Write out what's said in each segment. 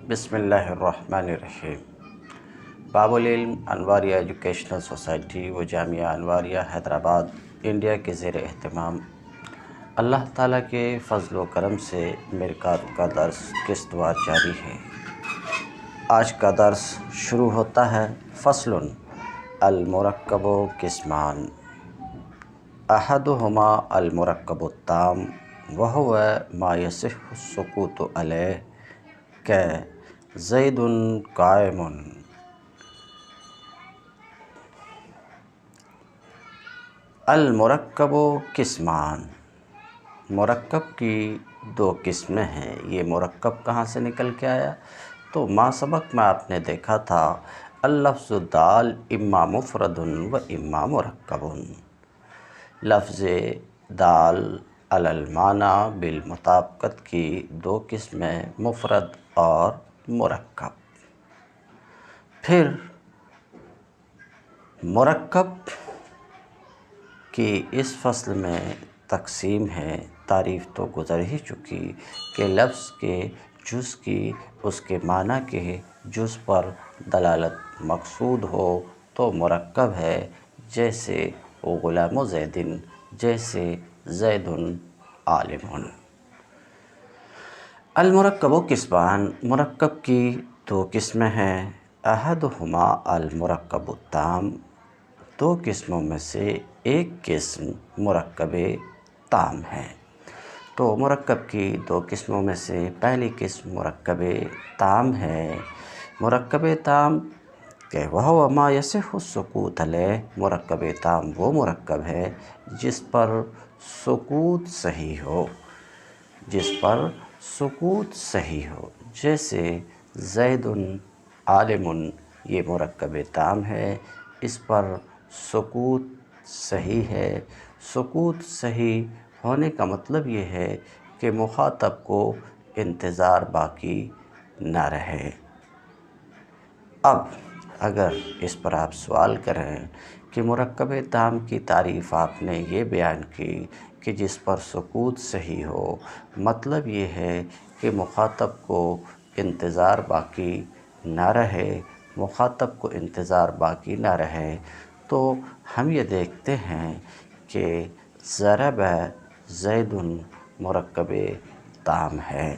بسم اللہ الرحمن الرحیم۔ باب العلم انواریہ ایجوکیشنل سوسائٹی و جامعہ انواریہ حیدرآباد انڈیا کے زیر اہتمام اللہ تعالیٰ کے فضل و کرم سے میرکات کا درس قسط وار جاری ہے۔ آج کا درس شروع ہوتا ہے فصل المرکب قسمان احدہما المرکب التام وہو ما یصح السکوت علیہ کہ زید قائم۔ المرکب قسمان، مرکب کی دو قسمیں ہیں۔ یہ مرکب کہاں سے نکل کے آیا؟ تو ما سبق میں آپ نے دیکھا تھا اللفظ دال اما مفرد و اما مرکب۔ لفظ دال علی المعنی بالمطابقت کی دو قسمیں مفرد اور مرکب۔ پھر مرکب کی اس فصل میں تقسیم ہے، تعریف تو گزر ہی چکی کہ لفظ کے جز کی اس کے معنی کے جز پر دلالت مقصود ہو تو مرکب ہے، جیسے غلام زید، جیسے زید عالم۔ المرکب قسمان، مرکب کی دو قسمیں ہیں۔ احدہما المرکب التام، دو قسموں میں سے ایک قسم مرکب تام ہے۔ تو مرکب کی دو قسموں میں سے پہلی قسم مرکب تام ہے۔ مرکب تام کہ وہو ما یصح السکوت علیہ، مرکب تام وہ مرکب ہے جس پر سکوت صحیح ہو، جس پر سکوت صحیح ہو، جیسے زید عالم، یہ مرکب تام ہے، اس پر سکوت صحیح ہے۔ سکوت صحیح ہونے کا مطلب یہ ہے کہ مخاطب کو انتظار باقی نہ رہے۔ اب اگر اس پر آپ سوال کریں کہ مرکب تام کی تعریف آپ نے یہ بیان کی کہ جس پر سکوت صحیح ہو، مطلب یہ ہے کہ مخاطب کو انتظار باقی نہ رہے، مخاطب کو انتظار باقی نہ رہے، تو ہم یہ دیکھتے ہیں کہ ضرب زید مرکب تام ہے،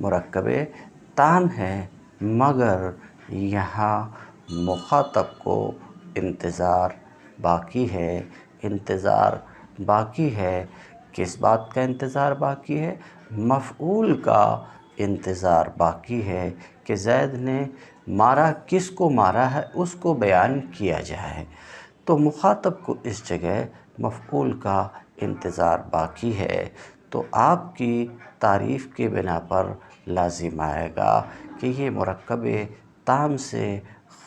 مرکب تام ہے، مگر یہاں مخاطب کو انتظار باقی ہے۔ انتظار باقی ہے، کس بات کا انتظار باقی ہے؟ مفعول کا انتظار باقی ہے کہ زید نے مارا، کس کو مارا ہے اس کو بیان کیا جائے۔ تو مخاطب کو اس جگہ مفعول کا انتظار باقی ہے، تو آپ کی تعریف کے بنا پر لازم آئے گا کہ یہ مرکب تام سے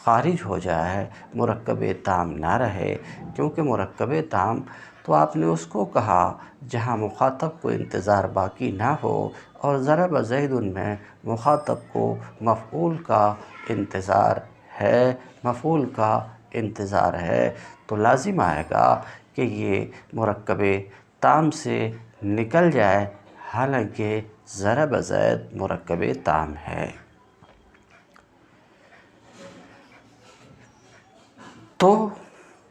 خارج ہو جائے، مرکب تام نہ رہے، کیونکہ مرکب تام تو آپ نے اس کو کہا جہاں مخاطب کو انتظار باقی نہ ہو، اور ضرب زید میں مخاطب کو مفعول کا انتظار ہے، مفعول کا انتظار ہے، تو لازم آئے گا کہ یہ مرکب تام سے نکل جائے، حالانکہ ضرب زید مرکب تام ہے۔ تو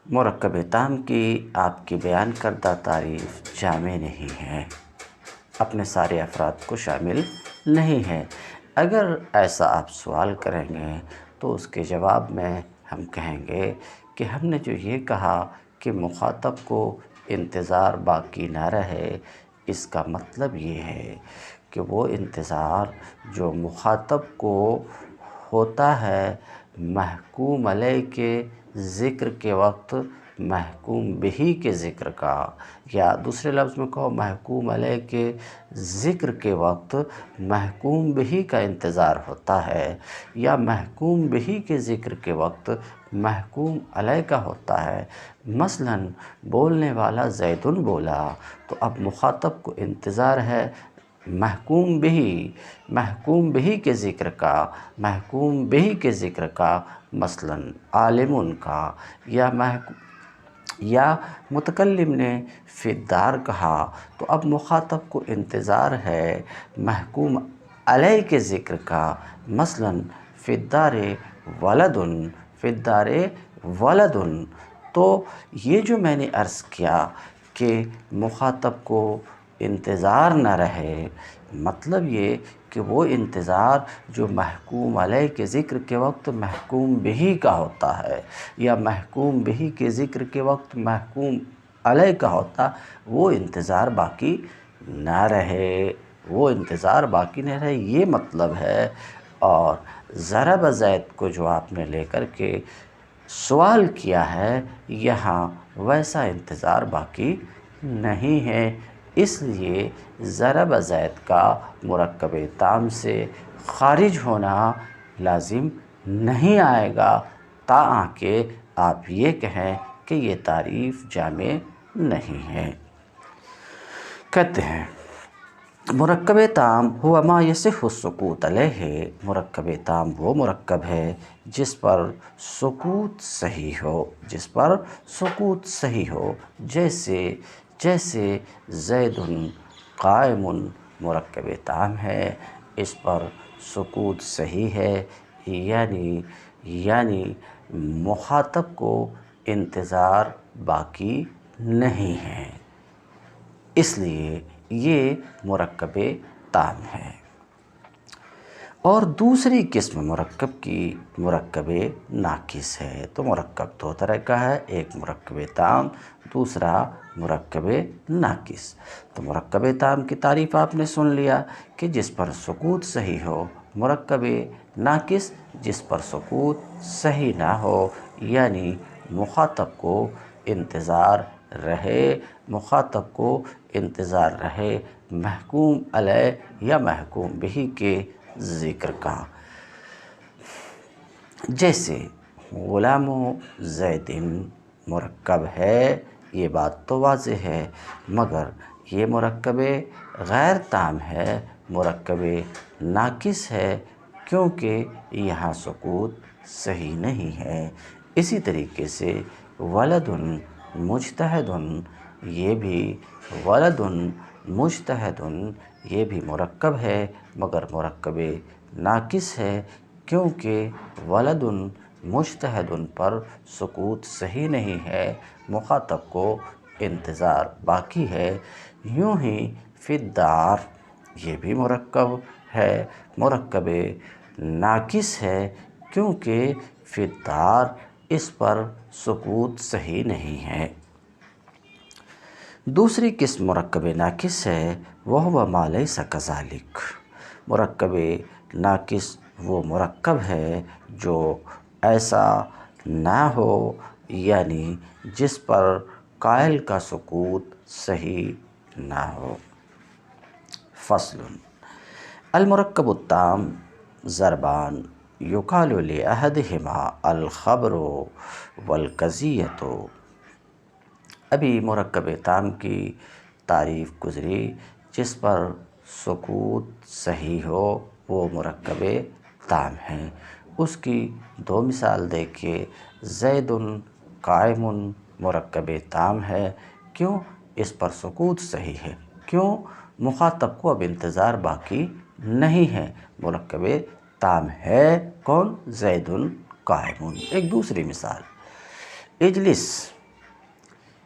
مرکب تام کی آپ کی بیان کردہ تعریف جامع نہیں ہے، اپنے سارے افراد کو شامل نہیں ہے۔ اگر ایسا آپ سوال کریں گے تو اس کے جواب میں ہم کہیں گے کہ ہم نے جو یہ کہا کہ مخاطب کو انتظار باقی نہ رہے، اس کا مطلب یہ ہے کہ وہ انتظار جو مخاطب کو ہوتا ہے محکوم علیہ کے ذکر کے وقت محکوم بہی کے ذکر کا، یا دوسرے لفظ میں کہو محکوم علیہ کے ذکر کے وقت محکوم بہی کا انتظار ہوتا ہے، یا محکوم بہی کے ذکر کے وقت محکوم علیہ کا ہوتا ہے۔ مثلاً بولنے والا زیدن بولا، تو اب مخاطب کو انتظار ہے محکوم بہی کے ذکر کا، محکوم بہی کے ذکر کا، مثلاً عالم کا، یا متکلم نے فی الدار کہا، تو اب مخاطب کو انتظار ہے محکوم علیہ کے ذکر کا، مثلاً فی الدار ولدن، فی الدار ولدن، تو یہ جو میں نے عرض کیا کہ مخاطب کو انتظار نہ رہے، مطلب یہ کہ وہ انتظار جو محکوم علیہ کے ذکر کے وقت محکوم بہی کا ہوتا ہے، یا محکوم بہی کے ذکر کے وقت محکوم علیہ کا ہوتا، وہ انتظار باقی نہ رہے، وہ انتظار باقی نہ رہے، یہ مطلب ہے۔ اور ضرب زید کو جو آپ نے لے کر کے سوال کیا ہے، یہاں ویسا انتظار باقی نہیں ہے، اس لیے ضرب زید کا مرکب تام سے خارج ہونا لازم نہیں آئے گا، تاں کہ آپ یہ کہیں کہ یہ تعریف جامع نہیں ہے۔ کہتے ہیں مرکب تام ہوا ما یصح السکوت علیہ، مرکب تام وہ مرکب ہے جس پر سکوت صحیح ہو، جس پر سکوت صحیح ہو، جیسے زید قائم مرکب تام ہے، اس پر سکوت صحیح ہے، یعنی مخاطب کو انتظار باقی نہیں ہے، اس لیے یہ مرکب تام ہے۔ اور دوسری قسم مرکب کی مرکب ناقص ہے۔ تو مرکب دو طرح کا ہے، ایک مرکب تام، دوسرا مرکب ناقص۔ تو مرکب تام کی تعریف آپ نے سن لیا کہ جس پر سکوت صحیح ہو، مرکب ناقص جس پر سکوت صحیح نہ ہو، یعنی مخاطب کو انتظار رہے، مخاطب کو انتظار رہے محکوم علیہ یا محکوم بہی کے ذکر کا، جیسے غلام زید مرکب ہے، یہ بات تو واضح ہے، مگر یہ مرکب غیر تام ہے، مرکب ناقص ہے، کیونکہ یہاں سکوت صحیح نہیں ہے۔ اسی طریقے سے ولد مجتہد، یہ بھی ولد مجتہد یہ بھی مرکب ہے، مگر مرکب ناقص ہے، کیونکہ ولد مجتہد پر سکوت صحیح نہیں ہے، مخاطب کو انتظار باقی ہے۔ یوں ہی فی الدار یہ بھی مرکب ہے، مرکب ناقص ہے، کیونکہ فی الدار اس پر سکوت صحیح نہیں ہے۔ دوسری قسم مرکب ناقص ہے، وہو ما لیس کذالک، مرکب ناقص وہ مرکب ہے جو ایسا نہ ہو، یعنی جس پر قائل کا سکوت صحیح نہ ہو۔ فصل المرکب التام ضربان یقال لأحدہما الخبر والقضیۃ۔ ابھی مرکب تام کی تعریف گزری، جس پر سکوت صحیح ہو وہ مرکب تام ہے۔ اس کی دو مثال دیکھیے، زید قائم مرکب تام ہے، کیوں؟ اس پر سکوت صحیح ہے، کیوں؟ مخاطب کو اب انتظار باقی نہیں ہے، مرکب تام ہے، کون؟ زید قائم۔ ایک دوسری مثال اجلس،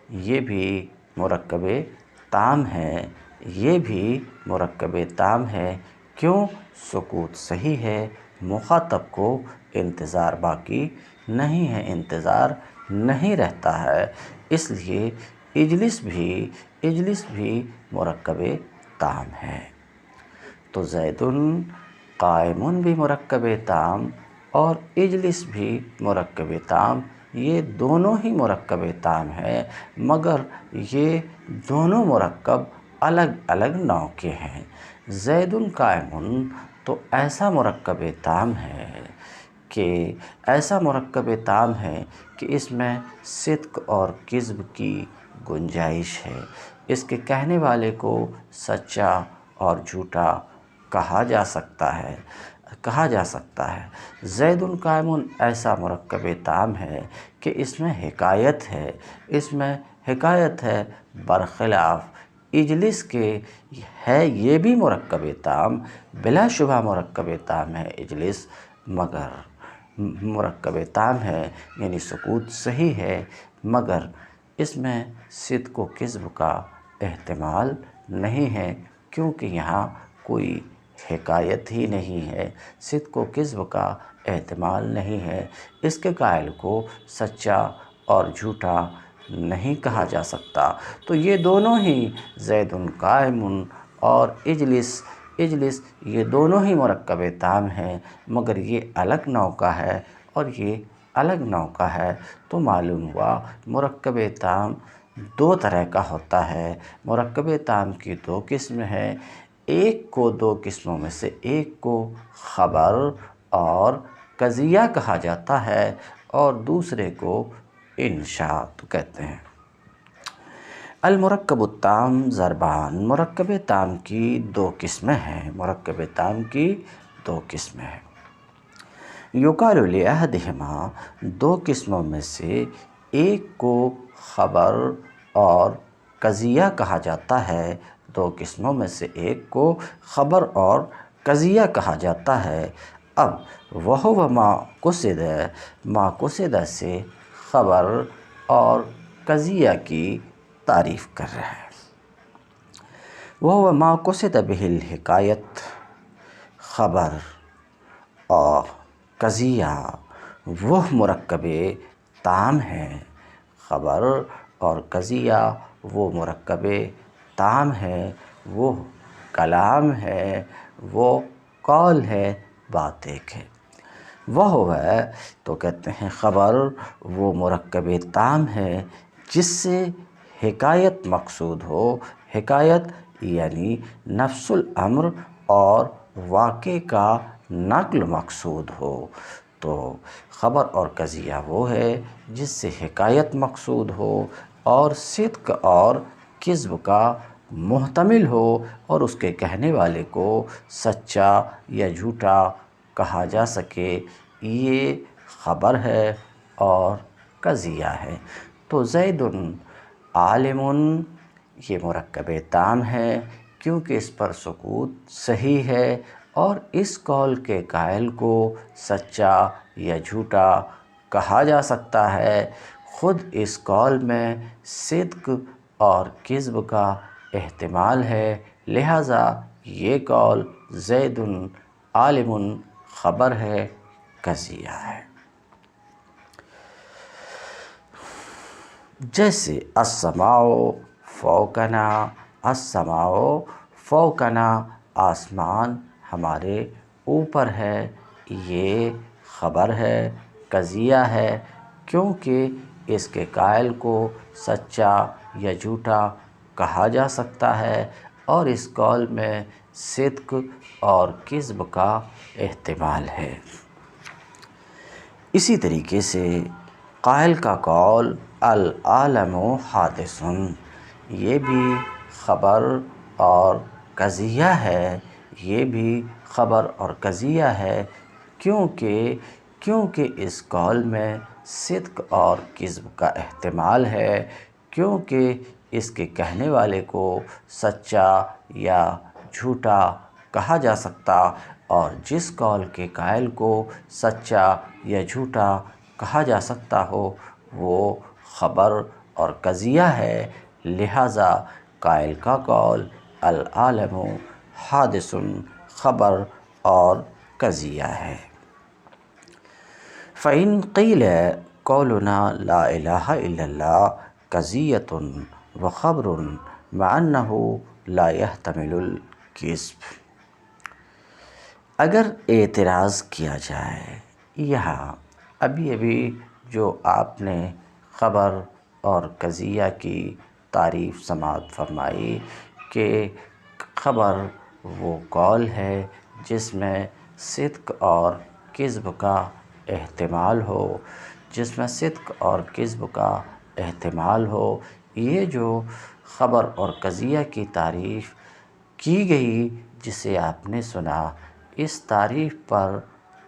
یہ بھی مرکب تام ہے، یہ بھی مرکب تام ہے، کیوں؟ سکوت صحیح ہے، مخاطب کو انتظار باقی نہیں ہے، انتظار نہیں رہتا ہے، اس لیے اجلس بھی مرکب تام ہے۔ تو زید قائم بھی مرکب تام اور اجلس بھی مرکب تام، یہ دونوں ہی مرکب تام ہے، مگر یہ دونوں مرکب الگ الگ نوع کے ہیں۔ زید قائم تو ایسا مرکب تام ہے کہ اس میں صدق اور کذب کی گنجائش ہے، اس کے کہنے والے کو سچا اور جھوٹا کہا جا سکتا ہے۔ زید قائم ایسا مرکب تام ہے کہ اس میں حکایت ہے، برخلاف اجلس کے ہے یہ بھی مرکب تام، بلا شبہ مرکب تام ہے اجلس، مگر مرکب تام ہے یعنی سکوت صحیح ہے، مگر اس میں صدق و کذب کا احتمال نہیں ہے، کیونکہ یہاں کوئی حکایت ہی نہیں ہے، صدق و کذب کا احتمال نہیں ہے، اس کے قائل کو سچا اور جھوٹا نہیں کہا جا سکتا۔ تو یہ دونوں ہی زید قائم اور اجلس یہ دونوں ہی مرکب تام ہیں، مگر یہ الگ نوع کا ہے اور یہ الگ نوع کا ہے، تو معلوم ہوا مرکب تام دو طرح کا ہوتا ہے۔ مرکب تام کی دو قسم ہیں، ایک کو دو قسموں میں سے ایک کو خبر اور قضیہ کہا جاتا ہے اور دوسرے کو انشاء کہتے ہیں۔ المرکب التام ضربان، مرکب تام کی دو قسمیں ہیں، مرکب تام کی دو قسمیں ہیں۔ یقال لأحدہما، دو قسموں میں سے ایک کو خبر اور قضیہ کہا جاتا ہے، دو قسموں میں سے ایک کو خبر اور قضیہ کہا جاتا ہے۔ اب وہو ما قصد سے خبر اور قضیہ کی تعریف کر رہا ہے۔ وہو ما قصد بہ الحکایت، خبر اور قضیہ وہ مرکب تام ہے، خبر اور قضیہ وہ مرکب تام ہے، وہ کلام ہے، وہ قول ہے، بات ایک ہے۔ وہ ہے تو کہتے ہیں خبر وہ مرکب تام ہے جس سے حکایت مقصود ہو، حکایت یعنی نفس الامر اور واقع کا نقل مقصود ہو۔ تو خبر اور قضیہ وہ ہے جس سے حکایت مقصود ہو اور صدق اور کذب کا محتمل ہو اور اس کے کہنے والے کو سچا یا جھوٹا کہا جا سکے، یہ خبر ہے اور قضیہ ہے۔ تو زید عالم یہ مرکب تام ہے کیونکہ اس پر سکوت صحیح ہے اور اس قول کے قائل کو سچا یا جھوٹا کہا جا سکتا ہے، خود اس قول میں صدق اور کذب کا احتمال ہے، لہٰذا یہ قول زید عالم خبر ہے، قضیہ ہے۔ جیسے السماء فوقنا، السماء فوقنا، آسمان ہمارے اوپر ہے، یہ خبر ہے، قضیہ ہے، کیونکہ اس کے قائل کو سچا یا جھوٹا کہا جا سکتا ہے اور اس قول میں صدق اور کذب کا احتمال ہے۔ اسی طریقے سے قائل کا قول العالم حادث، یہ بھی خبر اور قضیہ ہے، یہ بھی خبر اور قضیہ ہے، کیونکہ اس قول میں صدق اور کذب کا احتمال ہے، کیونکہ اس کے کہنے والے کو سچا یا جھوٹا کہا جا سکتا اور جس قول کے قائل کو سچا یا جھوٹا کہا جا سکتا ہو وہ خبر اور قضیہ ہے، لہٰذا قائل کا قول العالم حادث خبر اور قضیہ ہے۔ فَإِنْ قِيلَ قَوْلُنَا لَا إِلَٰهَ إِلَّا اللَّهُ قَضِيَّةٌ وَخَبْرٌ مَعَ أَنَّهُ لَا يَحْتَمِلُ الْكِذْبَ، اگر اعتراض کیا جائے، یہاں ابھی جو آپ نے خبر اور قضیہ کی تعریف سماعت فرمائی کہ خبر وہ قول ہے جس میں صدق اور کذب کا احتمال ہو، جس میں صدق اور کذب کا احتمال ہو، یہ جو خبر اور قضیہ کی تعریف کی گئی جسے آپ نے سنا، اس تعریف پر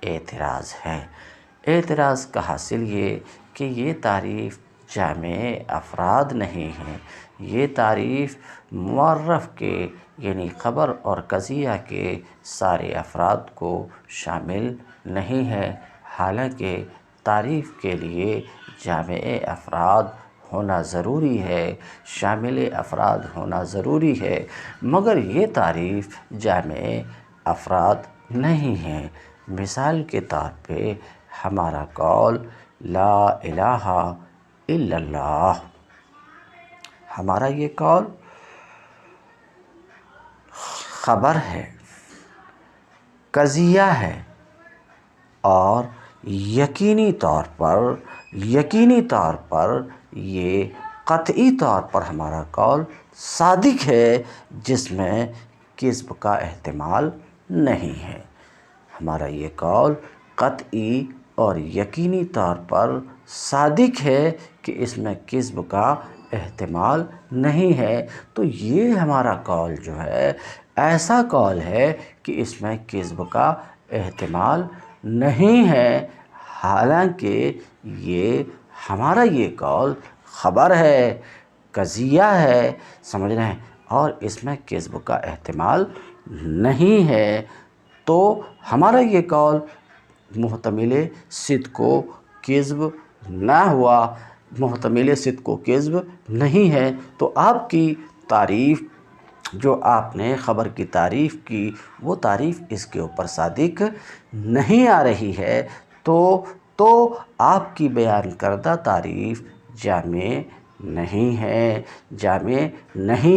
اعتراض ہے۔ اعتراض کا حاصل یہ کہ یہ تعریف جامع افراد نہیں ہیں۔ یہ تعریف معرف کے یعنی خبر اور قضیہ کے سارے افراد کو شامل نہیں ہے، حالانکہ تعریف کے لیے جامع افراد ہونا ضروری ہے، شامل افراد ہونا ضروری ہے، مگر یہ تعریف جامع افراد نہیں ہے۔ مثال کے طور پہ ہمارا قول لا الہ الا اللہ، ہمارا یہ قول خبر ہے، قضیہ ہے، اور یقینی طور پر یہ قطعی طور پر ہمارا قول صادق ہے، جس میں کذب کا احتمال نہیں ہے۔ ہمارا یہ قول قطعی اور یقینی طور پر صادق ہے کہ اس میں کذب کا احتمال نہیں ہے، تو یہ ہمارا قول جو ہے ایسا قول ہے کہ اس میں کذب کا احتمال نہیں ہے، حالانکہ ہمارا یہ قول خبر ہے، قضیہ ہے، سمجھ رہے ہیں، اور اس میں کذب کا احتمال نہیں ہے، تو ہمارا یہ قول محتمل صدق و کذب نہ ہوا، محتمل صدق و کذب نہیں ہے۔ تو آپ کی تعریف جو آپ نے خبر کی تعریف کی، وہ تعریف اس کے اوپر صادق نہیں آ رہی ہے، تو آپ کی بیان کردہ تعریف جامع نہیں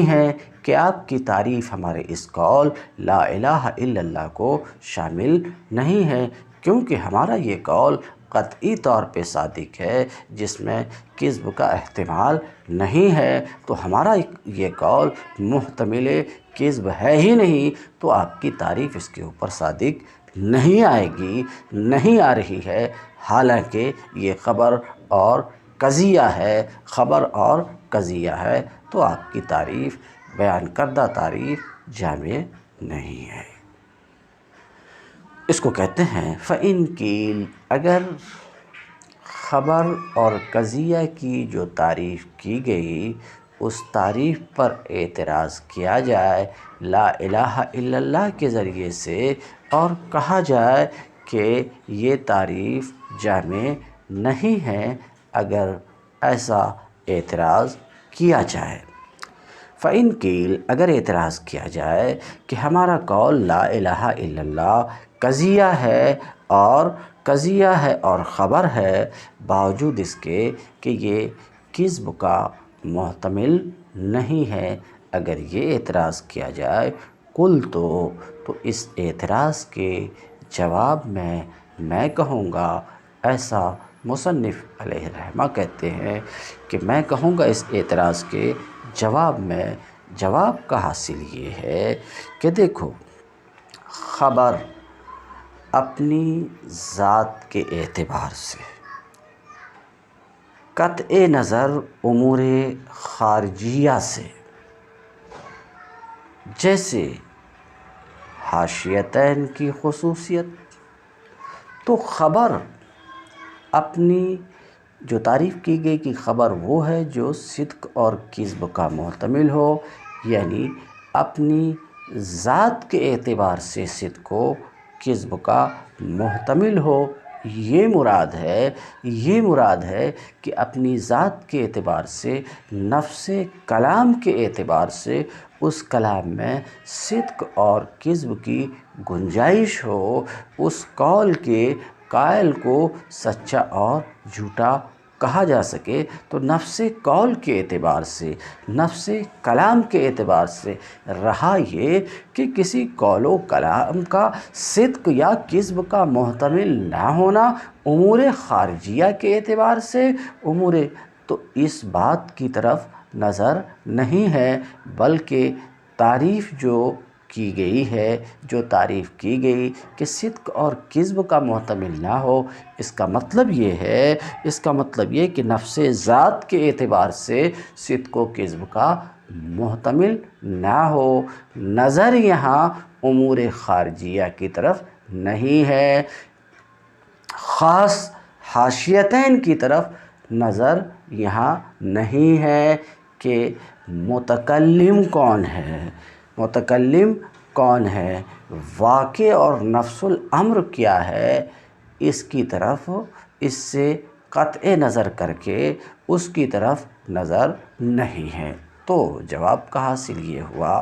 ہے کہ آپ کی تعریف ہمارے اس قول لا الہ الا اللہ کو شامل نہیں ہے، کیونکہ ہمارا یہ قول قطعی طور پہ صادق ہے، جس میں کذب کا احتمال نہیں ہے، تو ہمارا یہ قول محتمل کذب ہے ہی نہیں، تو آپ کی تعریف اس کے اوپر صادق نہیں آئے گی، نہیں آ رہی ہے، حالانکہ یہ خبر اور قضیہ ہے، تو آپ کی تعریف بیان کردہ تعریف جامع نہیں ہے۔ اس کو کہتے ہیں فَإِن قِیل، اگر خبر اور قضیہ کی جو تعریف کی گئی اس تعریف پر اعتراض کیا جائے لا الہ الا اللہ کے ذریعے سے، اور کہا جائے کہ یہ تعریف جامع نہیں ہے، اگر ایسا اعتراض کیا جائے۔ فَإِن قِیل، اگر اعتراض کیا جائے کہ ہمارا قول لا الہ الا اللہ قضیہ ہے اور خبر ہے، باوجود اس کے کہ یہ کذب کا محتمل نہیں ہے، اگر یہ اعتراض کیا جائے قُلْتُ، تو اس اعتراض کے جواب میں کہوں گا، ایسا مصنف علیہ الرحمہ کہتے ہیں کہ میں کہوں گا اس اعتراض کے جواب میں، جواب کا حاصل یہ ہے کہ دیکھو، خبر اپنی ذات کے اعتبار سے قطع نظر امور خارجیہ سے، جیسے حاشیتین کی خصوصیت، تو خبر اپنی جو تعریف کی گئی کہ خبر وہ ہے جو صدق اور کذب کا محتمل ہو، یعنی اپنی ذات کے اعتبار سے صدق و کذب کا محتمل ہو، یہ مراد ہے کہ اپنی ذات کے اعتبار سے، نفس کلام کے اعتبار سے اس کلام میں صدق اور کذب کی گنجائش ہو، اس قول کے قائل کو سچا اور جھوٹا کہا جا سکے، تو نفس قول کے اعتبار سے، نفس کلام کے اعتبار سے، رہا یہ کہ کسی قول و کلام کا صدق یا کذب کا محتمل نہ ہونا امور خارجیہ کے اعتبار سے، تو اس بات کی طرف نظر نہیں ہے، بلکہ تعریف جو کی گئی کہ صدق اور کذب کا محتمل نہ ہو، اس کا مطلب یہ کہ نفس ذات کے اعتبار سے صدق و کذب کا محتمل نہ ہو، نظر یہاں امور خارجیہ کی طرف نہیں ہے، خاص حاشیتین کی طرف نظر یہاں نہیں ہے کہ متکلم کون ہے، متکلم کون ہے، واقع اور نفس الامر کیا ہے، اس کی طرف، اس سے قطع نظر کر کے اس کی طرف نظر نہیں ہے۔ تو جواب کا حاصل یہ ہوا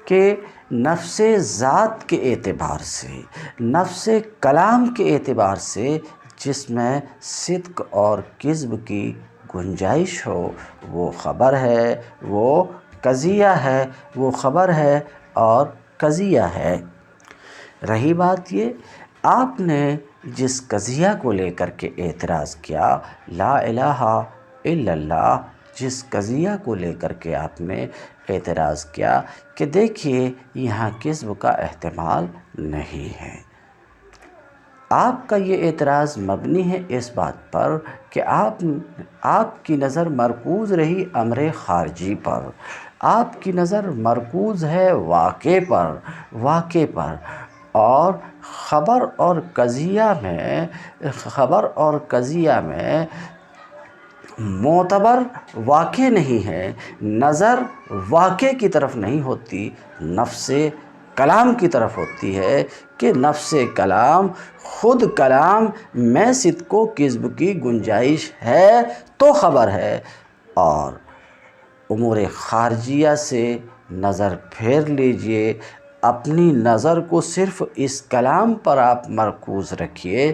کہ نفس ذات کے اعتبار سے، نفس کلام کے اعتبار سے جس میں صدق اور کذب کی گنجائش ہو وہ خبر ہے، وہ قضیہ ہے، وہ خبر ہے اور قضیہ ہے۔ رہی بات یہ، آپ نے جس قضیہ کو لے کر کے اعتراض کیا، لا الہ الا اللہ، جس قضیہ کو لے کر کے آپ نے اعتراض کیا کہ دیکھیے یہاں کذب کا احتمال نہیں ہے، آپ کا یہ اعتراض مبنی ہے اس بات پر کہ آپ کی نظر مرکوز رہی امر خارجی پر، آپ کی نظر مرکوز ہے واقع پر، اور خبر اور قضیہ میں معتبر واقع نہیں ہے، نظر واقع کی طرف نہیں ہوتی، نفس کلام کی طرف ہوتی ہے کہ نفس کلام، خود کلام میں صدق و کذب کی گنجائش ہے تو خبر ہے، اور امور خارجیہ سے نظر پھیر لیجئے، اپنی نظر کو صرف اس کلام پر آپ مرکوز رکھیے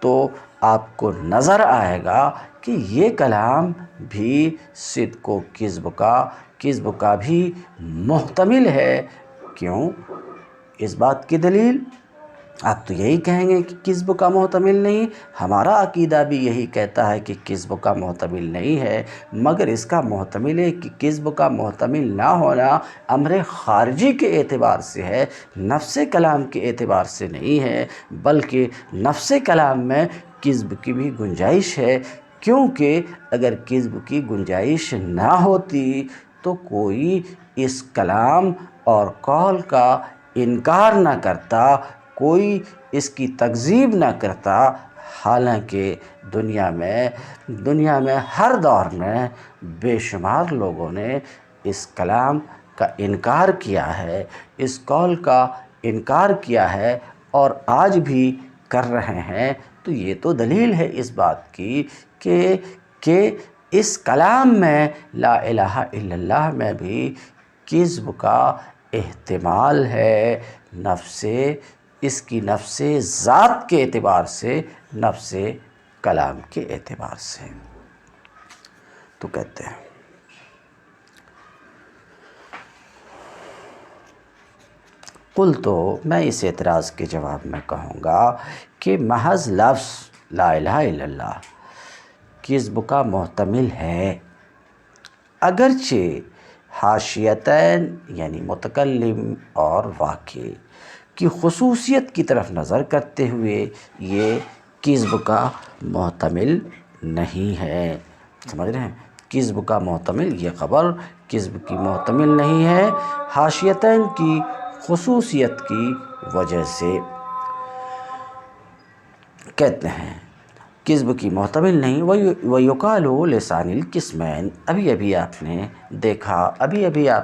تو آپ کو نظر آئے گا کہ یہ کلام بھی صدق و کذب کا بھی محتمل ہے۔ کیوں؟ اس بات کی دلیل آپ تو یہی کہیں گے کہ کذب کا محتمل نہیں، ہمارا عقیدہ بھی یہی کہتا ہے کہ کذب کا محتمل نہیں ہے، مگر اس کا محتمل ہے کہ کذب کا محتمل نہ ہونا امر خارجی کے اعتبار سے ہے، نفس کلام کے اعتبار سے نہیں ہے، بلکہ نفس کلام میں کذب کی بھی گنجائش ہے، کیونکہ اگر کذب کی گنجائش نہ ہوتی تو کوئی اس کلام اور قول کا انکار نہ کرتا، کوئی اس کی تکذیب نہ کرتا، حالانکہ دنیا میں ہر دور میں بے شمار لوگوں نے اس کلام کا انکار کیا ہے، اس قول کا انکار کیا ہے اور آج بھی کر رہے ہیں۔ تو یہ تو دلیل ہے اس بات کی کہ اس کلام میں، لا الہ الا اللہ میں بھی کذب کا احتمال ہے، اس کی نفس ذات کے اعتبار سے، نفس کلام کے اعتبار سے۔ تو کہتے ہیں تو میں اس اعتراض کے جواب میں کہوں گا کہ محض لفظ لا الہ الا اللہ کذب کا محتمل ہے، اگرچہ حاشیتین یعنی متکلم اور واقع کی خصوصیت کی طرف نظر کرتے ہوئے یہ کذب کا محتمل نہیں ہے۔ سمجھ رہے ہیں؟ کذب کا محتمل، یہ خبر کذب کی محتمل نہیں ہے حاشیتین کی خصوصیت کی وجہ سے۔ کہتے ہیں کذب کی محتمل نہیں، وَيُقَالُ لِسَانِ الْقِسْمَيْنِ، ابھی آپ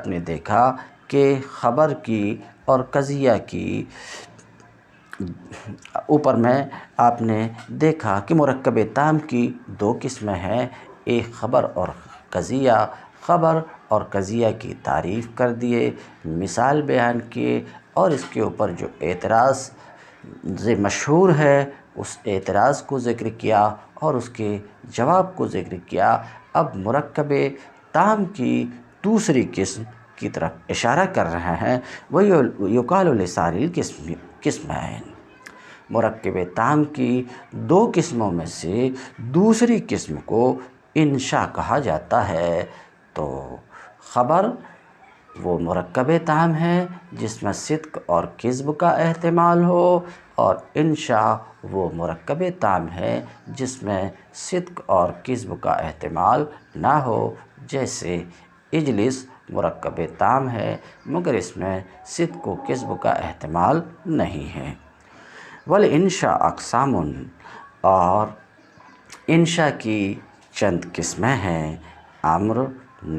نے دیکھا کہ خبر کی اور قضیہ کی اوپر میں آپ نے دیکھا کہ مرکب تام کی دو قسمیں ہیں، ایک خبر اور قضیہ، خبر اور قضیہ کی تعریف کر دیے، مثال بیان کیے، اور اس کے اوپر جو اعتراض مشہور ہے اس اعتراض کو ذکر کیا اور اس کے جواب کو ذکر کیا۔ اب مرکب تام کی دوسری قسم کی طرف اشارہ کر رہے ہیں، وَيُقَالُ لِسَانِ الْقِسْمَيْنِ، مرکب تام کی دو قسموں میں سے دوسری قسم کو انشاء کہا جاتا ہے۔ تو خبر وہ مرکب تام ہے جس میں صدق اور کذب کا احتمال ہو، اور انشاء وہ مرکب تام ہے جس میں صدق اور کذب کا احتمال نہ ہو، جیسے اجلس مرکب تام ہے مگر اس میں صدق و کذب کا احتمال نہیں ہے۔ والانشاء اقسام، اور انشا کی چند قسمیں ہیں: امر،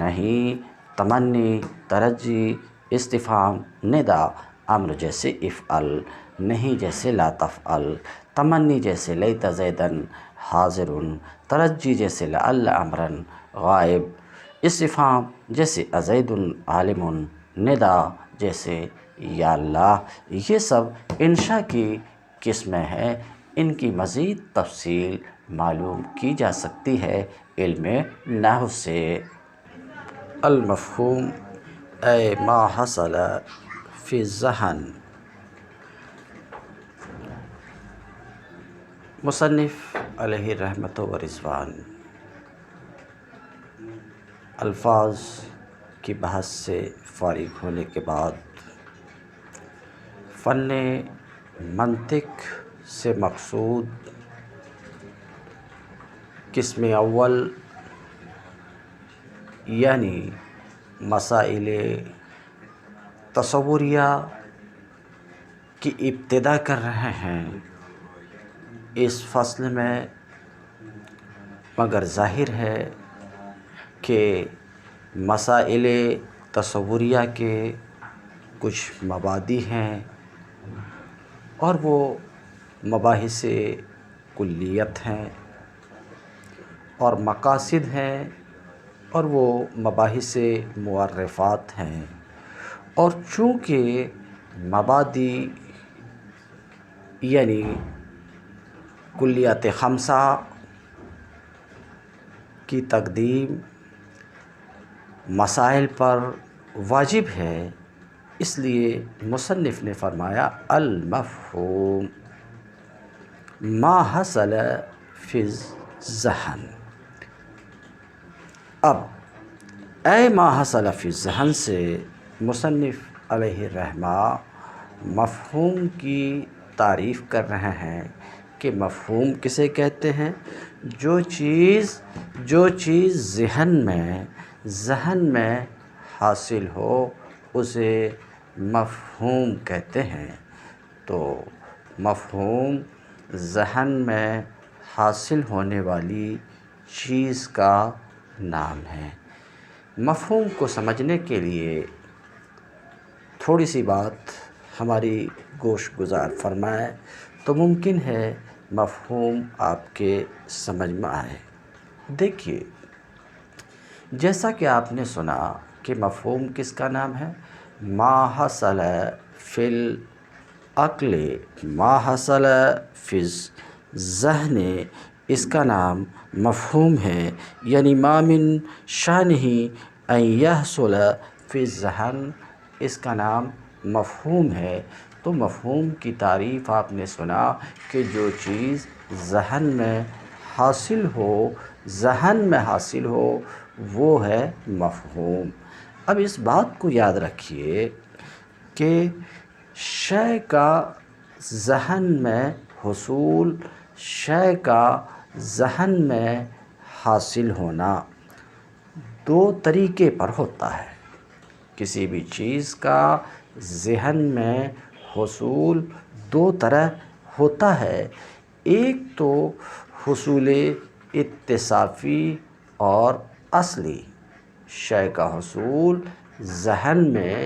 نہیں، تمنی، ترجی، استفہام، ندا۔ امر جیسے افعل، نہیں جیسے لا تفعل، تمنی جیسے لیت زیدن حاضر، ترجی جیسے لعل امرا غائب، استفہام جیسے ازید عالم، ندا جیسے یا اللہ۔ یہ سب انشا کی قسمیں ہیں۔ ان کی مزید تفصیل معلوم کی جا سکتی ہے علم نحو سے۔ المفہوم اے ما حصل فی الذہن۔ مصنف علیہ رحمت و رضوان الفاظ کی بحث سے فارغ ہونے کے بعد فن منطق سے مقصود قسم اول یعنی مسائل تصوریہ کی ابتدا کر رہے ہیں اس فصل میں، مگر ظاہر ہے کہ مسائل تصوریہ کے کچھ مبادی ہیں اور وہ مباحث کلیت ہیں، اور مقاصد ہیں اور وہ مباحث معرفات ہیں۔ اور چونکہ مبادی یعنی کلیات خمسہ کی تقدیم مسائل پر واجب ہے، اس لیے مصنف نے فرمایا المفہوم ما حصل فی الذہن۔ اب اے ما حصل فی الذہن سے مصنف علیہ الرحمہ مفہوم کی تعریف کر رہے ہیں کہ مفہوم کسے کہتے ہیں؟ جو چیز ذہن میں حاصل ہو اسے مفہوم کہتے ہیں۔ تو مفہوم ذہن میں حاصل ہونے والی چیز کا نام ہے۔ مفہوم کو سمجھنے کے لیے تھوڑی سی بات ہماری گوش گزار فرمائیں تو ممکن ہے مفہوم آپ کے سمجھ میں آئے۔ دیکھیے، جیسا کہ آپ نے سنا کہ مفہوم کس کا نام ہے؟ ما حصل فی العقل، ما حصل فی الذہن، اس کا نام مفہوم ہے، یعنی ما من شانہ ان یحصل فی الذہن، اس کا نام مفہوم ہے۔ تو مفہوم کی تعریف آپ نے سنا کہ جو چیز ذہن میں حاصل ہو وہ ہے مفہوم۔ اب اس بات کو یاد رکھیے کہ شے کا ذہن میں حصول، شے کا ذہن میں حاصل ہونا دو طریقے پر ہوتا ہے۔ کسی بھی چیز کا ذہن میں حصول دو طرح ہوتا ہے، ایک تو حصول اتصافی اور اصلی۔ شے کا حصول ذہن میں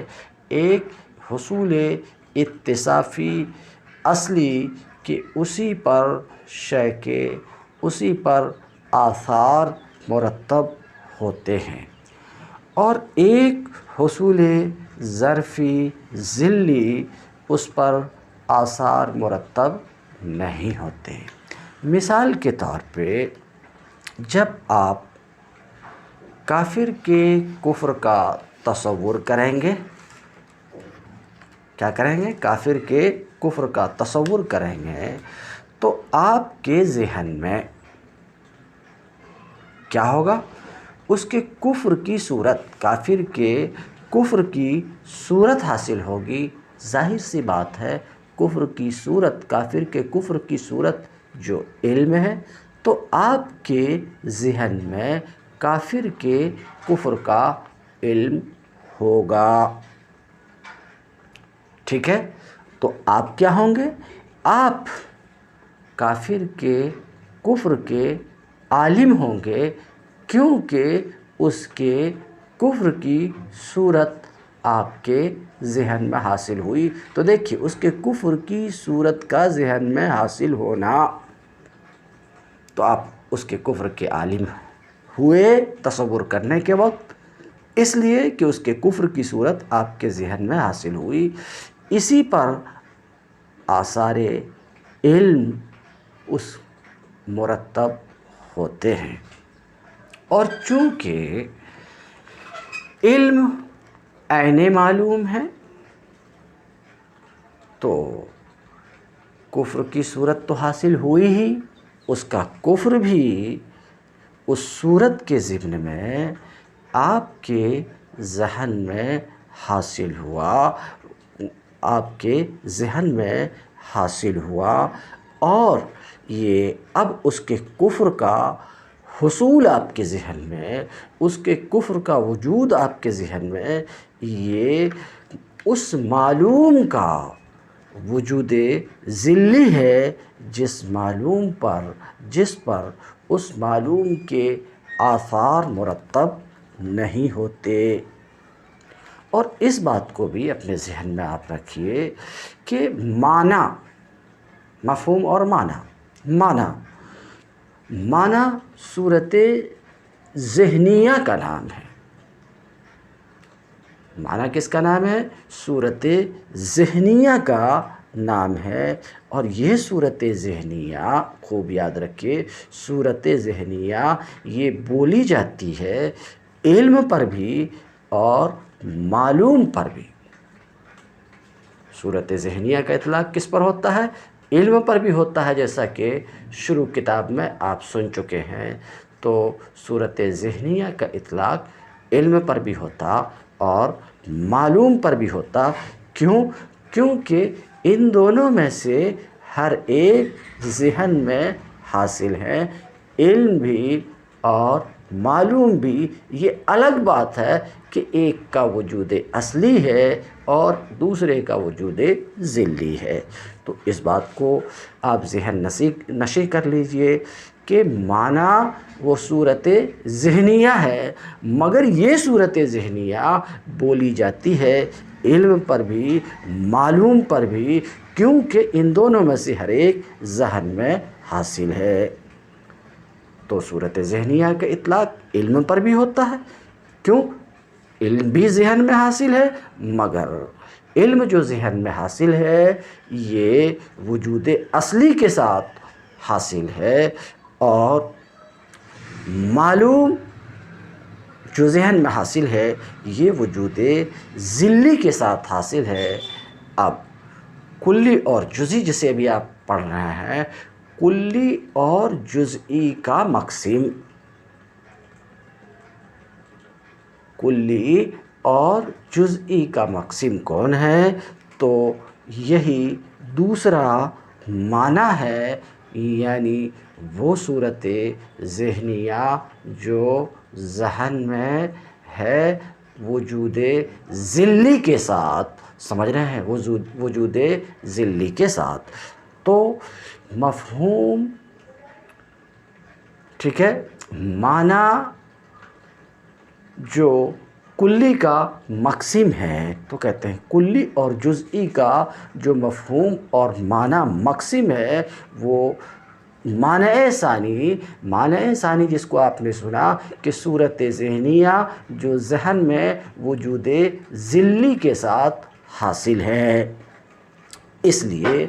ایک حصول اتصافی اصلی کہ اسی پر آثار مرتب ہوتے ہیں، اور ایک حصول ظرفی ظلی، اس پر آثار مرتب نہیں ہوتے۔ مثال کے طور پہ جب آپ کافر کے کفر کا تصور کریں گے، کیا کریں گے؟ کافر کے کفر کا تصور کریں گے تو آپ کے ذہن میں کیا ہوگا؟ اس کے کفر کی صورت، کافر کے کفر کی صورت حاصل ہوگی۔ ظاہر سی بات ہے، کفر کی صورت، کافر کے کفر کی صورت جو علم ہے، تو آپ کے ذہن میں کافر کے کفر کا علم ہوگا۔ ٹھیک ہے؟ تو آپ کیا ہوں گے؟ آپ کافر کے کفر کے عالم ہوں گے کیونکہ اس کے کفر کی صورت آپ کے ذہن میں حاصل ہوئی۔ تو دیکھیے اس کے کفر کی صورت کا ذہن میں حاصل ہونا، تو آپ اس کے کفر کے عالم ہوئے تصور کرنے کے وقت، اس لیے کہ اس کے کفر کی صورت آپ کے ذہن میں حاصل ہوئی۔ اسی پر آثار علم اس مرتب ہوتے ہیں، اور چونکہ علم عین معلوم ہے تو کفر کی صورت تو حاصل ہوئی ہی، اس کا کفر بھی اس صورت کے ضمن میں آپ کے ذہن میں حاصل ہوا، آپ کے ذہن میں حاصل ہوا، اور یہ اب اس کے کفر کا حصول آپ کے ذہن میں، اس کے کفر کا وجود آپ کے ذہن میں، یہ اس معلوم کا وجود ذلی ہے جس پر اس معلوم کے آثار مرتب نہیں ہوتے۔ اور اس بات کو بھی اپنے ذہن میں آپ رکھیے کہ معنی، مفہوم اور معنی صورت ذہنیہ کا نام ہے۔ معنی کس کا نام ہے؟ صورت ذہنیہ کا نام ہے۔ اور یہ صورت ذہنیہ خوب یاد رکھیے، صورت ذہنیہ یہ بولی جاتی ہے علم پر بھی اور معلوم پر بھی۔ صورت ذہنیہ کا اطلاق کس پر ہوتا ہے؟ علم پر بھی ہوتا ہے، جیسا کہ شروع کتاب میں آپ سن چکے ہیں۔ تو صورت ذہنیہ کا اطلاق علم پر بھی ہوتا اور معلوم پر بھی ہوتا۔ کیونکہ ان دونوں میں سے ہر ایک ذہن میں حاصل ہے، علم بھی اور معلوم بھی۔ یہ الگ بات ہے کہ ایک کا وجود اصلی ہے اور دوسرے کا وجود ذلی ہے۔ تو اس بات کو آپ ذہن نشی کر لیجئے کہ معنی وہ صورت ذہنیہ ہے، مگر یہ صورت ذہنیہ بولی جاتی ہے علم پر بھی معلوم پر بھی، کیونکہ ان دونوں میں سے ہر ایک ذہن میں حاصل ہے۔ تو صورت ذہنیہ کا اطلاق علم پر بھی ہوتا ہے، کیوں؟ علم بھی ذہن میں حاصل ہے، مگر علم جو ذہن میں حاصل ہے یہ وجود اصلی کے ساتھ حاصل ہے، اور معلوم جو ذہن میں حاصل ہے یہ وجود ذلی کے ساتھ حاصل ہے۔ اب کلی اور جزئی جسے بھی آپ پڑھ رہے ہیں، کلی اور جزئی کا مقسم، کلی اور جزئی کا مقسم کون ہے؟ تو یہی دوسرا معنی ہے، یعنی وہ صورت ذہنیہ جو ذہن میں ہے وجود ذلی کے ساتھ، سمجھ رہے ہیں؟ وجود ذلی کے ساتھ۔ تو مفہوم ٹھیک ہے، معنی جو کلی کا مقسم ہے، تو کہتے ہیں کلی اور جزئی کا جو مفہوم اور معنی مقسم ہے وہ معنی ثانی جس کو آپ نے سنا کہ صورت ذہنیہ جو ذہن میں وجود ذلی کے ساتھ حاصل ہے، اس لیے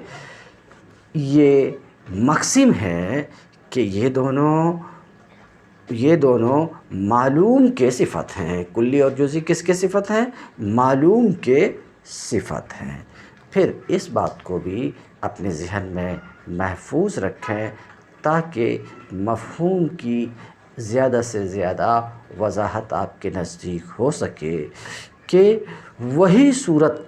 یہ مقسم ہے کہ یہ دونوں معلوم کے صفت ہیں۔ کلی اور جزئی کس کے صفت ہیں؟ معلوم کے صفت ہیں۔ پھر اس بات کو بھی اپنے ذہن میں محفوظ رکھیں تاکہ مفہوم کی زیادہ سے زیادہ وضاحت آپ کے نزدیک ہو سکے کہ وہی صورت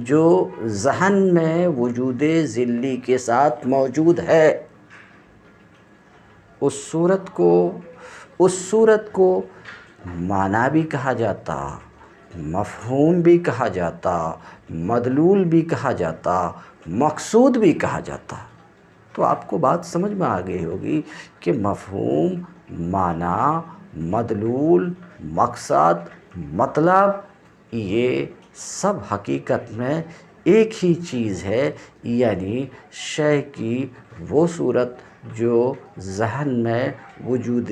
جو ذہن میں وجود ذلی کے ساتھ موجود ہے، اس صورت کو معنی بھی کہا جاتا، مفہوم بھی کہا جاتا، مدلول بھی کہا جاتا، مقصود بھی کہا جاتا۔ تو آپ کو بات سمجھ میں آ گئی ہوگی کہ مفہوم، معنی، مدلول، مقصد، مطلب یہ سب حقیقت میں ایک ہی چیز ہے، یعنی شے کی وہ صورت جو ذہن میں وجود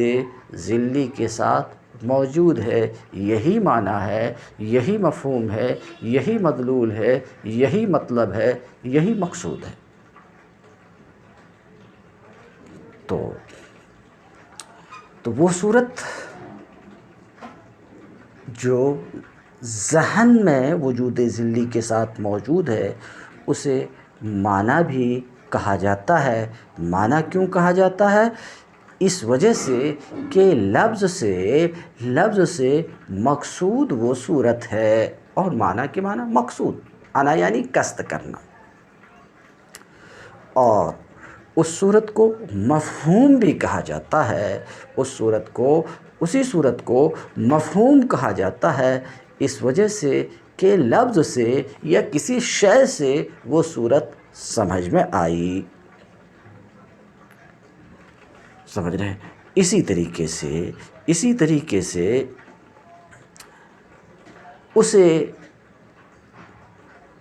ذلی کے ساتھ موجود ہے، یہی معنی ہے، یہی مفہوم ہے، یہی مدلول ہے، یہی مطلب ہے، یہی مقصود ہے۔ تو وہ صورت جو ذہن میں وجود ذلی کے ساتھ موجود ہے اسے معنی بھی کہا جاتا ہے۔ معنی کیوں کہا جاتا ہے؟ اس وجہ سے کہ لفظ سے مقصود وہ صورت ہے، اور معنی کے معنی مقصود، انا یعنی قصد کرنا، اور اس صورت کو مفہوم بھی کہا جاتا ہے۔ اسی صورت کو مفہوم کہا جاتا ہے اس وجہ سے کہ لفظ سے یا کسی شے سے وہ صورت سمجھ میں آئی۔ سمجھ رہے ہیں؟ اسی طریقے سے اسے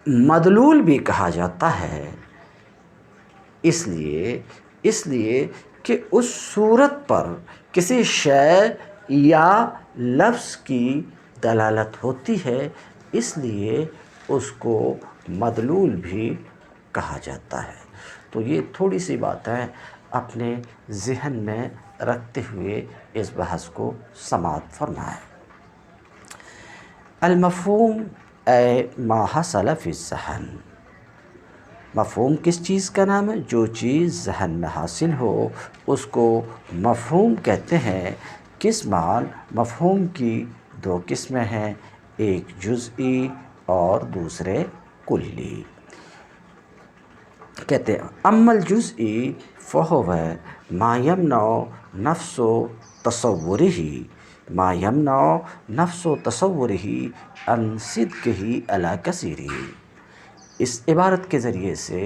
مدلول بھی کہا جاتا ہے، اس لیے کہ اس صورت پر کسی شے یا لفظ کی دلالت ہوتی ہے، اس لیے اس کو مدلول بھی کہا جاتا ہے۔ تو یہ تھوڑی سی باتیں اپنے ذہن میں رکھتے ہوئے اس بحث کو سماعت فرمائیں۔ المفہوم اے ما حصل فی الذہن، مفہوم کس چیز کا نام ہے؟ جو چیز ذہن میں حاصل ہو اس کو مفہوم کہتے ہیں۔ قسمان، مفہوم کی دو قسمیں ہیں، ایک جزئی اور دوسرے کلی۔ کہتے ہیں اما الجزئی فہو ما یمنع نفس تصورہ عن صدقہ علی کثیرہ۔ اس عبارت کے ذریعے سے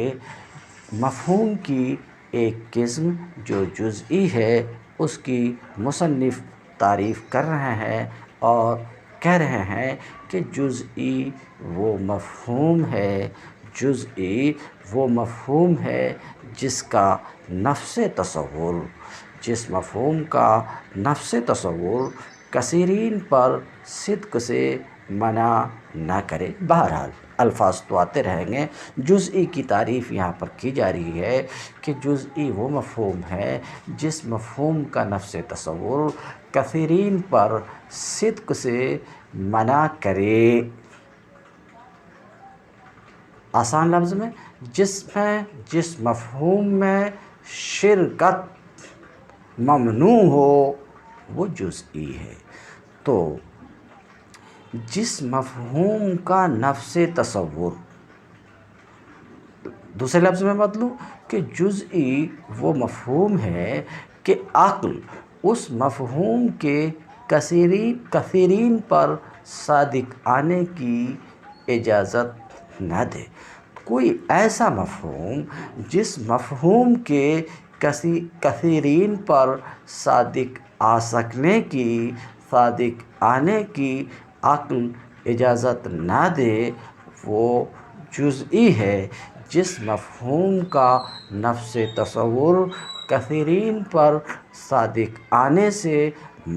مفہوم کی ایک قسم جو جزئی ہے اس کی مصنف تعریف کر رہے ہیں اور کہہ رہے ہیں کہ جزئی وہ مفہوم ہے جس مفہوم کا نفس تصور کثیرین پر صدق سے منع نہ کرے۔ بہرحال الفاظ تو آتے رہیں گے۔ جزئی کی تعریف یہاں پر کی جا رہی ہے کہ جزئی وہ مفہوم ہے جس مفہوم کا نفس تصور کثیرین پر صدق سے منع کرے۔ آسان لفظ میں جس مفہوم میں شرکت ممنوع ہو وہ جزئی ہے۔ تو جس مفہوم کا نفس تصور، دوسرے لفظ میں بدلوں کہ جزئی وہ مفہوم ہے کہ عقل اس مفہوم کے کثیرین پر صادق آنے کی اجازت نہ دے۔ کوئی ایسا مفہوم جس مفہوم کے کثیرین پر صادق آنے کی عقل اجازت نہ دے وہ جزئی ہے۔ جس مفہوم کا نفس تصور کثیرین پر صادق آنے سے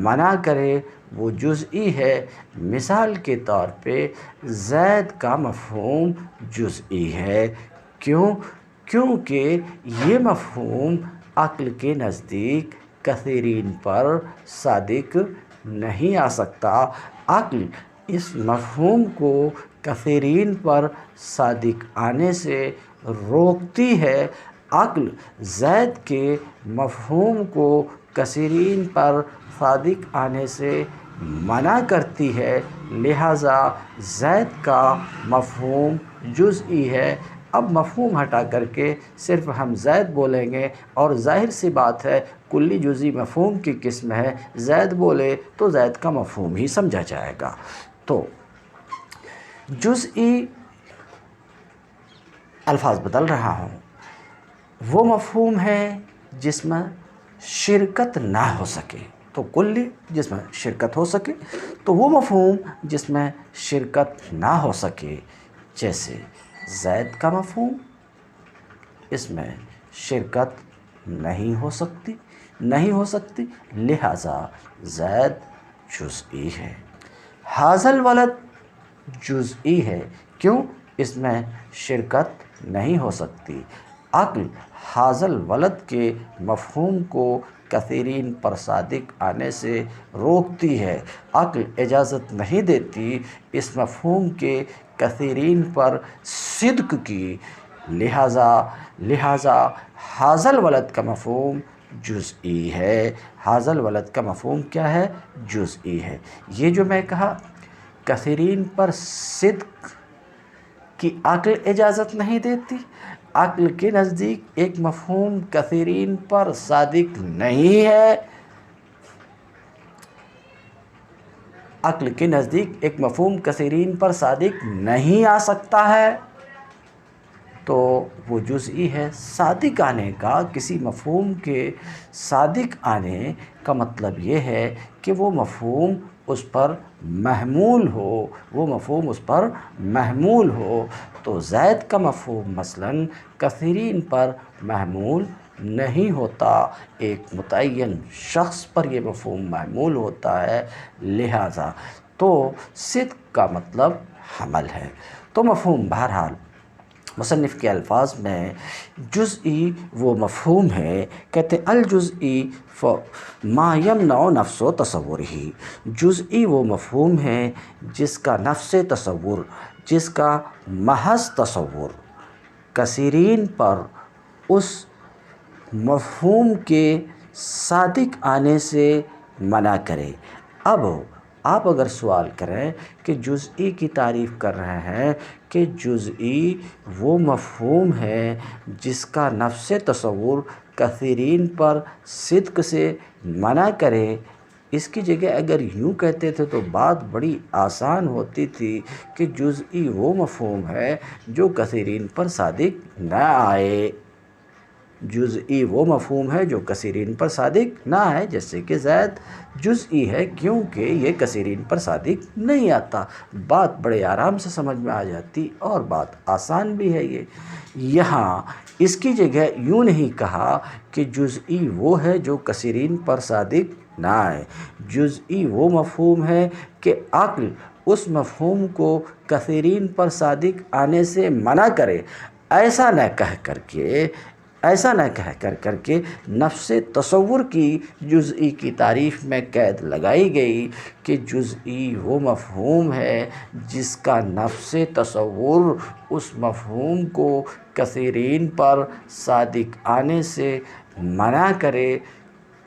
منع کرے وہ جزئی ہے۔ مثال کے طور پہ زید کا مفہوم جزئی ہے۔ کیونکہ یہ مفہوم عقل کے نزدیک کثیرین پر صادق نہیں آ سکتا۔ عقل اس مفہوم کو کثیرین پر صادق آنے سے روکتی ہے۔ عقل زید کے مفہوم کو کثیرین پر صادق آنے سے منع کرتی ہے، لہٰذا زید کا مفہوم جزئی ہے۔ اب مفہوم ہٹا کر کے صرف ہم زید بولیں گے، اور ظاہر سی بات ہے کلی جزئی مفہوم کی قسم ہے، زید بولے تو زید کا مفہوم ہی سمجھا جائے گا۔ تو جزئی الفاظ بدل رہا ہوں، وہ مفہوم ہے جس میں شرکت نہ ہو سکے، تو کلی جس میں شرکت ہو سکے، تو وہ مفہوم جس میں شرکت نہ ہو سکے، جیسے زید کا مفہوم، اس میں شرکت نہیں ہو سکتی، لہٰذا زید جزئی ہے۔ ھذا الولد جزئی ہے، کیوں؟ اس میں شرکت نہیں ہو سکتی۔ عقل ھذا الولد کے مفہوم کو کثیرین پر صادق آنے سے روکتی ہے، عقل اجازت نہیں دیتی اس مفہوم کے کثیرین پر صدق کی، لہٰذا ھذا الولد کا مفہوم جزئی ہے۔ ھذا الولد کا مفہوم کیا ہے؟ جزئی ہے۔ یہ جو میں کہا کثیرین پر صدق کی عقل اجازت نہیں دیتی، عقل کے نزدیک ایک مفہوم کثیرین پر صادق نہیں ہے، عقل کے نزدیک ایک مفہوم کثیرین پر صادق نہیں آ سکتا ہے، تو وہ جزئی ہے۔ صادق آنے کا، کسی مفہوم کے صادق آنے کا مطلب یہ ہے کہ وہ مفہوم اس پر محمول ہو، تو زید کا مفہوم مثلاً کثیرین پر محمول نہیں ہوتا، ایک متعین شخص پر یہ مفہوم محمول ہوتا ہے، لہٰذا تو صدق کا مطلب حمل ہے۔ تو مفہوم بہرحال مصنف کے الفاظ میں جزئی وہ مفہوم ہے، کہتے الجزئی ما یمنع نفس تصورہ، جزئی وہ مفہوم ہے جس کا نفس تصور، جس کا محض تصور کثیرین پر اس مفہوم کے صادق آنے سے منع کرے۔ اب آپ اگر سوال کریں کہ جزئی کی تعریف کر رہے ہیں کہ جزئی وہ مفہوم ہے جس کا نفس تصور کثیرین پر صدق سے منع کرے، اس کی جگہ اگر یوں کہتے تھے تو بات بڑی آسان ہوتی تھی کہ جزئی وہ مفہوم ہے جو کثیرین پر صادق نہ آئے، جزئی وہ مفہوم ہے جو کثیرین پر صادق نہ آئے، جیسے کہ زید جزئی ہے کیونکہ یہ کثیرین پر صادق نہیں آتا، بات بڑے آرام سے سمجھ میں آ جاتی اور بات آسان بھی ہے۔ یہاں اس کی جگہ یوں نہیں کہا کہ جزئی وہ ہے جو کثیرین پر صادق نہ آئے، جزئی وہ مفہوم ہے کہ عقل اس مفہوم کو کثیرین پر صادق آنے سے منع کرے، ایسا نہ کہہ کر کے نفس تصور کی جزئی کی تعریف میں قید لگائی گئی کہ جزئی وہ مفہوم ہے جس کا نفس تصور اس مفہوم کو کثیرین پر صادق آنے سے منع کرے۔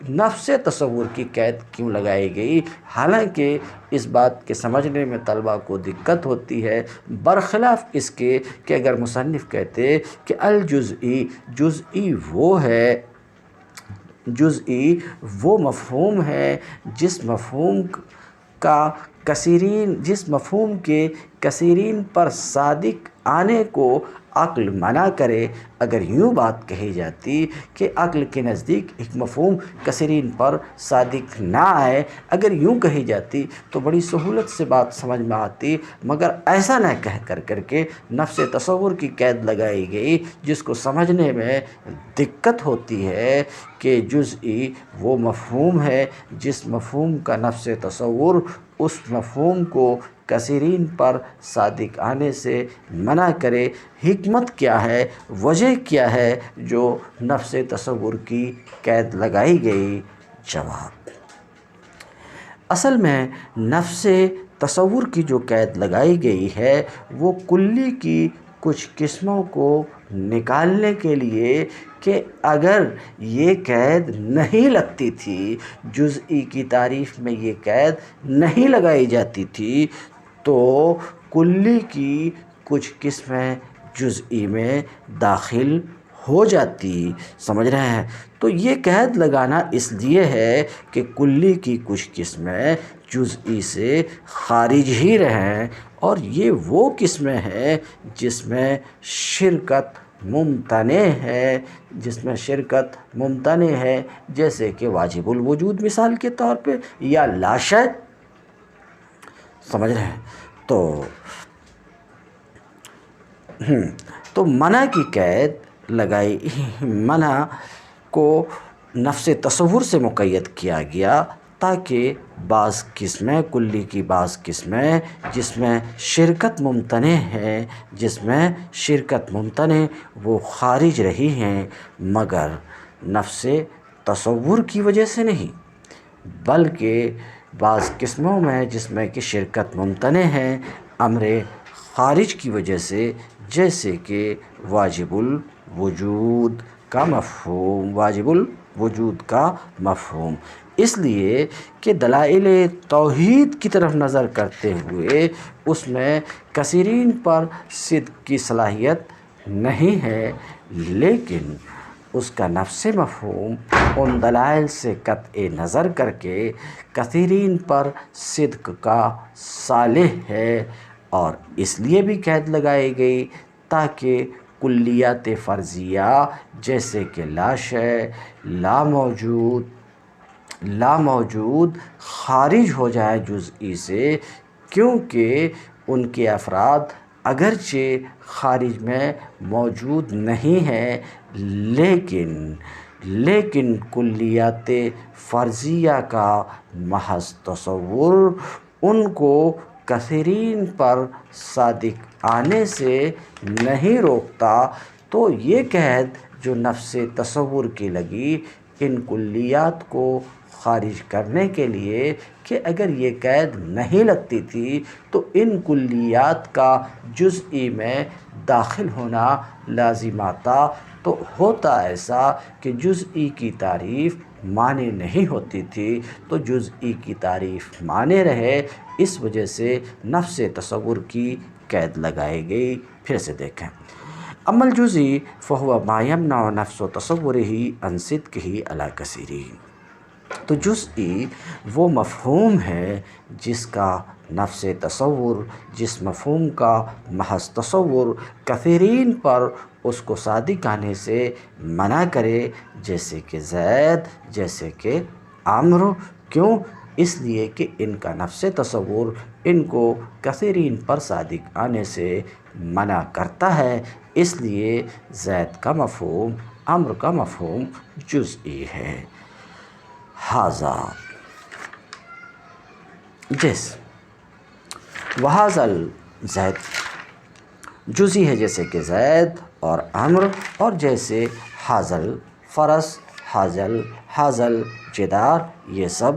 نفس تصور کی قید کیوں لگائی گئی؟ حالانکہ اس بات کے سمجھنے میں طلبہ کو دقت ہوتی ہے، برخلاف اس کے کہ اگر مصنف کہتے کہ الجزئی، جزئی وہ مفہوم ہے جس مفہوم کے کثیرین پر صادق آنے کو عقل منع کرے، اگر یوں بات کہی جاتی کہ عقل کے نزدیک ایک مفہوم کثیرین پر صادق نہ آئے، اگر یوں کہی جاتی تو بڑی سہولت سے بات سمجھ میں آتی، مگر ایسا نہ کہہ کر کے نفس تصور کی قید لگائی گئی جس کو سمجھنے میں دقت ہوتی ہے کہ جزئی وہ مفہوم ہے جس مفہوم کا نفس تصور اس مفہوم کو کثیرین پر صادق آنے سے منع کرے۔ حکمت کیا ہے، وجہ کیا ہے جو نفس تصور کی قید لگائی گئی؟ جواب، اصل میں نفس تصور کی جو قید لگائی گئی ہے وہ کلی کی کچھ قسموں کو نکالنے کے لیے کہ اگر یہ قید نہیں لگتی تھی، جزئی کی تعریف میں یہ قید نہیں لگائی جاتی تھی تو کلی کی کچھ قسمیں جزئی میں داخل ہو جاتی، سمجھ رہے ہیں؟ تو یہ قید لگانا اس لیے ہے کہ کلی کی کچھ قسمیں جزئی سے خارج ہی رہیں، اور یہ وہ قسمیں ہیں جس میں شرکت ممتنع ہے، جس میں شرکت ممتنع ہے، جیسے کہ واجب الوجود مثال کے طور پہ، یا لا شے، سمجھ رہے ہیں؟ تو منع کی قید لگائی، منع کو نفس تصور سے مقید کیا گیا تاکہ بعض قسمیں، کلی کی بعض قسمیں جس میں شرکت ممتنع ہے، جس میں شرکت ممتنع وہ خارج رہی ہیں، مگر نفس تصور کی وجہ سے نہیں، بلکہ بعض قسموں میں جس میں کہ شرکت ممتنع ہے امر خارج کی وجہ سے، جیسے کہ واجب الوجود کا مفہوم، واجب الوجود کا مفہوم، اس لیے کہ دلائل توحید کی طرف نظر کرتے ہوئے اس میں کثیرین پر صدق کی صلاحیت نہیں ہے، لیکن اس کا نفس مفہوم ان دلائل سے قطع نظر کر کے کثیرین پر صدق کا صالح ہے، اور اس لیے بھی قید لگائی گئی تاکہ کلیات فرضیہ جیسے کہ لا شے، لا موجود خارج ہو جائے جزئی سے، کیونکہ ان کے افراد اگرچہ خارج میں موجود نہیں ہیں، لیکن کلیات فرضیہ کا محض تصور ان کو کثیرین پر صادق آنے سے نہیں روکتا۔ تو یہ قید جو نفس تصور کی لگی ان کلیات کو خارج کرنے کے لیے، کہ اگر یہ قید نہیں لگتی تھی تو ان کلیات کا جزئی میں داخل ہونا لازم آتا، تو ہوتا ایسا کہ جزئی کی تعریف معنی نہیں ہوتی تھی، تو جزئی کی تعریف معنی رہے، اس وجہ سے نفس تصور کی قید لگائی گئی۔ پھر سے دیکھیں، اما الجزئی فہو ما یمنع نفس تصورہ عن صدقہ علی کثیرہ۔ تو جزئی وہ مفہوم ہے جس کا نفس تصور، جس مفہوم کا محض تصور کثیرین پر اس کو صادق آنے سے منع کرے، جیسے کہ زید، جیسے کہ عمرو۔ کیوں؟ اس لیے کہ ان کا نفس تصور ان کو کثیرین پر صادق آنے سے منع کرتا ہے، اس لیے زید کا مفہوم، عمرو کا مفہوم جزئی ہے۔ ھذا جیسے وھذا زید جزئی ہے، جیسے کہ زید اور عمرو، اور جیسے ھذا الفرس، ھذا الجدار، یہ سب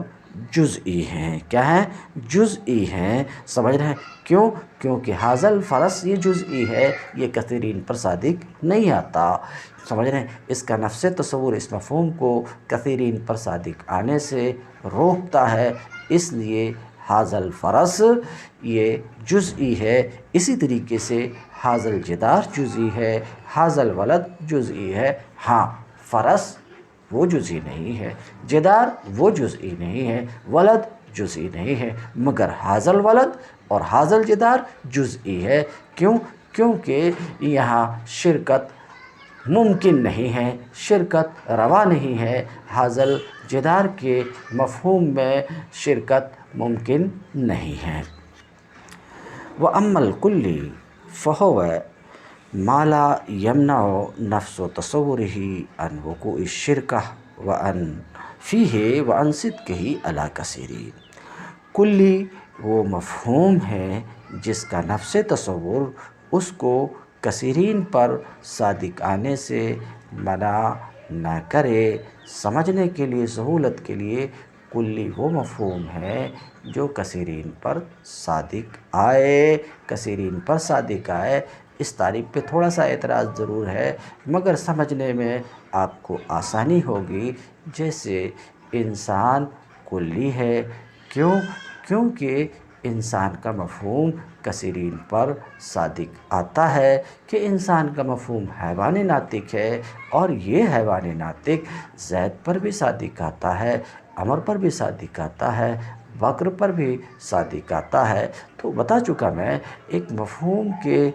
جزئی ہیں۔ کیا ہیں؟ جزئی ہیں، سمجھ رہے ہیں؟ کیوں؟ کیونکہ ھذا الفرس یہ جزئی ہے، یہ کثیرین پر صادق نہیں آتا، سمجھ رہے ہیں؟ اس کا نفس تصور اس مفہوم کو کثیرین پر صادق آنے سے روکتا ہے، اس لیے ھذا الفرس یہ جزئی ہے۔ اسی طریقے سے ھذا الجدار جزئی ہے، ھذا الولد جزئی ہے۔ ہاں، فرس وہ جزئی نہیں ہے، جدار وہ جزئی نہیں ہے، ولد جزئی نہیں ہے، مگر ھذا الولد اور ھذا الجدار جزئی ہے۔ کیوں؟ کیونکہ یہاں شرکت ممکن نہیں ہے، شرکت روا نہیں ہے، ھذا الجدار کے مفہوم میں شرکت ممکن نہیں ہے۔ وَأَمَّا الْكُلِّ فَهُوَ مَا لَا يَمْنَعُ نَفْسُ تَصَوُّرِهِ عَنْ وُقُوعِ الشِّرْكَةِ وَعَنْ فِيهِ وَعَنْ صِدْقِهِ عَلَى كَثِيرٍ۔ کلی وہ مفہوم ہے جس کا نفس تصور اس کو کثیرین پر صادق آنے سے منع نہ کرے۔ سمجھنے کے لیے، سہولت کے لیے، کلی وہ مفہوم ہے جو کثیرین پر صادق آئے، کثیرین پر صادق آئے۔ اس تعریف پہ تھوڑا سا اعتراض ضرور ہے، مگر سمجھنے میں آپ کو آسانی ہوگی۔ جیسے انسان کلی ہے، کیوں؟ کیونکہ انسان کا مفہوم کثیرین پر صادق آتا ہے، کہ انسان کا مفہوم حیوان ناطق ہے، اور یہ حیوان ناطق زید پر بھی صادق آتا ہے، عمر پر بھی صادق آتا ہے، بکر پر بھی صادق آتا ہے۔ تو بتا چکا میں، ایک مفہوم کے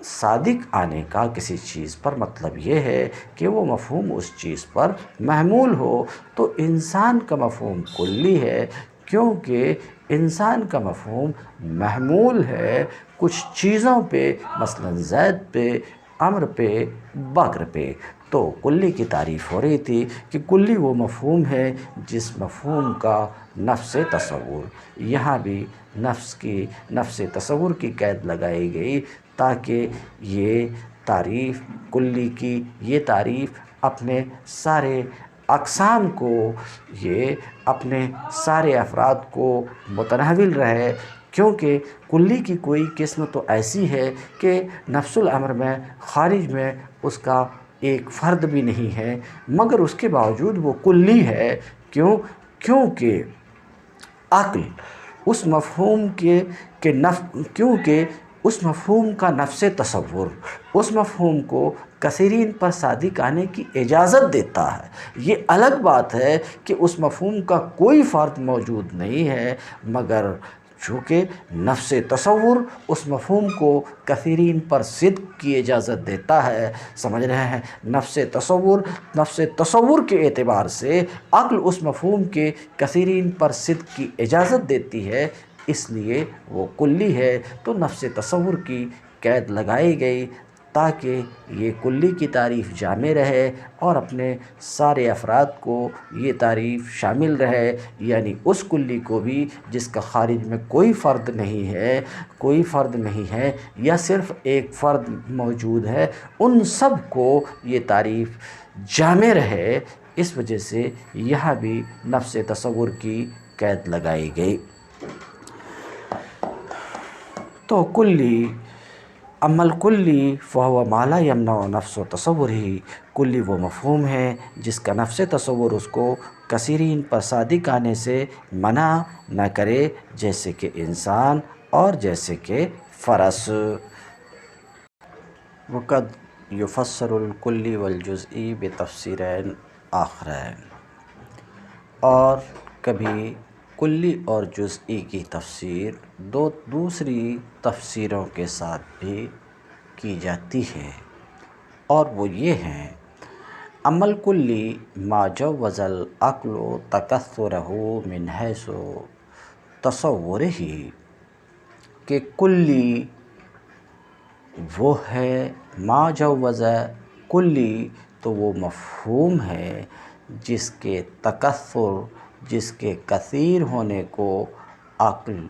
صادق آنے کا کسی چیز پر مطلب یہ ہے کہ وہ مفہوم اس چیز پر محمول ہو۔ تو انسان کا مفہوم کلی ہے کیونکہ انسان کا مفہوم محمول ہے کچھ چیزوں پہ، مثلا زید پہ، عمر پہ، بکر پہ۔ تو کلی کی تعریف ہو رہی تھی کہ کلی وہ مفہوم ہے جس مفہوم کا نفس تصور، یہاں بھی نفس تصور کی قید لگائی گئی تاکہ یہ تعریف کلی کی، یہ تعریف اپنے سارے اقسام کو، یہ اپنے سارے افراد کو متناول رہے، کیونکہ کلی کی کوئی قسم تو ایسی ہے کہ نفس الامر میں، خارج میں اس کا ایک فرد بھی نہیں ہے، مگر اس کے باوجود وہ کلی ہے۔ کیونکہ عقل اس مفہوم کیونکہ اس مفہوم کا نفس تصور اس مفہوم کو کثیرین پر صادق آنے کی اجازت دیتا ہے۔ یہ الگ بات ہے کہ اس مفہوم کا کوئی فرد موجود نہیں ہے، مگر چونکہ نفس تصور اس مفہوم کو کثیرین پر صدق کی اجازت دیتا ہے، سمجھ رہے ہیں؟ نفس تصور کے اعتبار سے عقل اس مفہوم کے کثیرین پر صدق کی اجازت دیتی ہے، اس لیے وہ کلی ہے۔ تو نفس تصور کی قید لگائی گئی تاکہ یہ کلی کی تعریف جامع رہے اور اپنے سارے افراد کو یہ تعریف شامل رہے، یعنی اس کلی کو بھی جس کا خارج میں کوئی فرد نہیں ہے یا صرف ایک فرد موجود ہے، ان سب کو یہ تعریف جامع رہے۔ اس وجہ سے یہاں بھی نفس تصور کی قید لگائی گئی۔ تو اما الکلی فہو ما لا یمنع نفس تصورہ، کلی وہ مفہوم ہے جس کا نفس تصور اس کو کثیرین پر صادق آنے سے منع نہ کرے، جیسے کہ انسان اور جیسے کہ فرس۔ وقد یفسر الکلی والجزئی بتفسیرین آخرین، اور کبھی کلی اور جزئی کی تفسیر دوسری تفسیروں کے ساتھ بھی کی جاتی ہے، اور وہ یہ ہیں: اما الکلی ما جوز العقل تکثرہ من حیث تصورہ، کہ کلی وہ ہے، ما جوز کلی تو وہ مفہوم ہے جس کے تکثر، جس کے کثیر ہونے کو عقل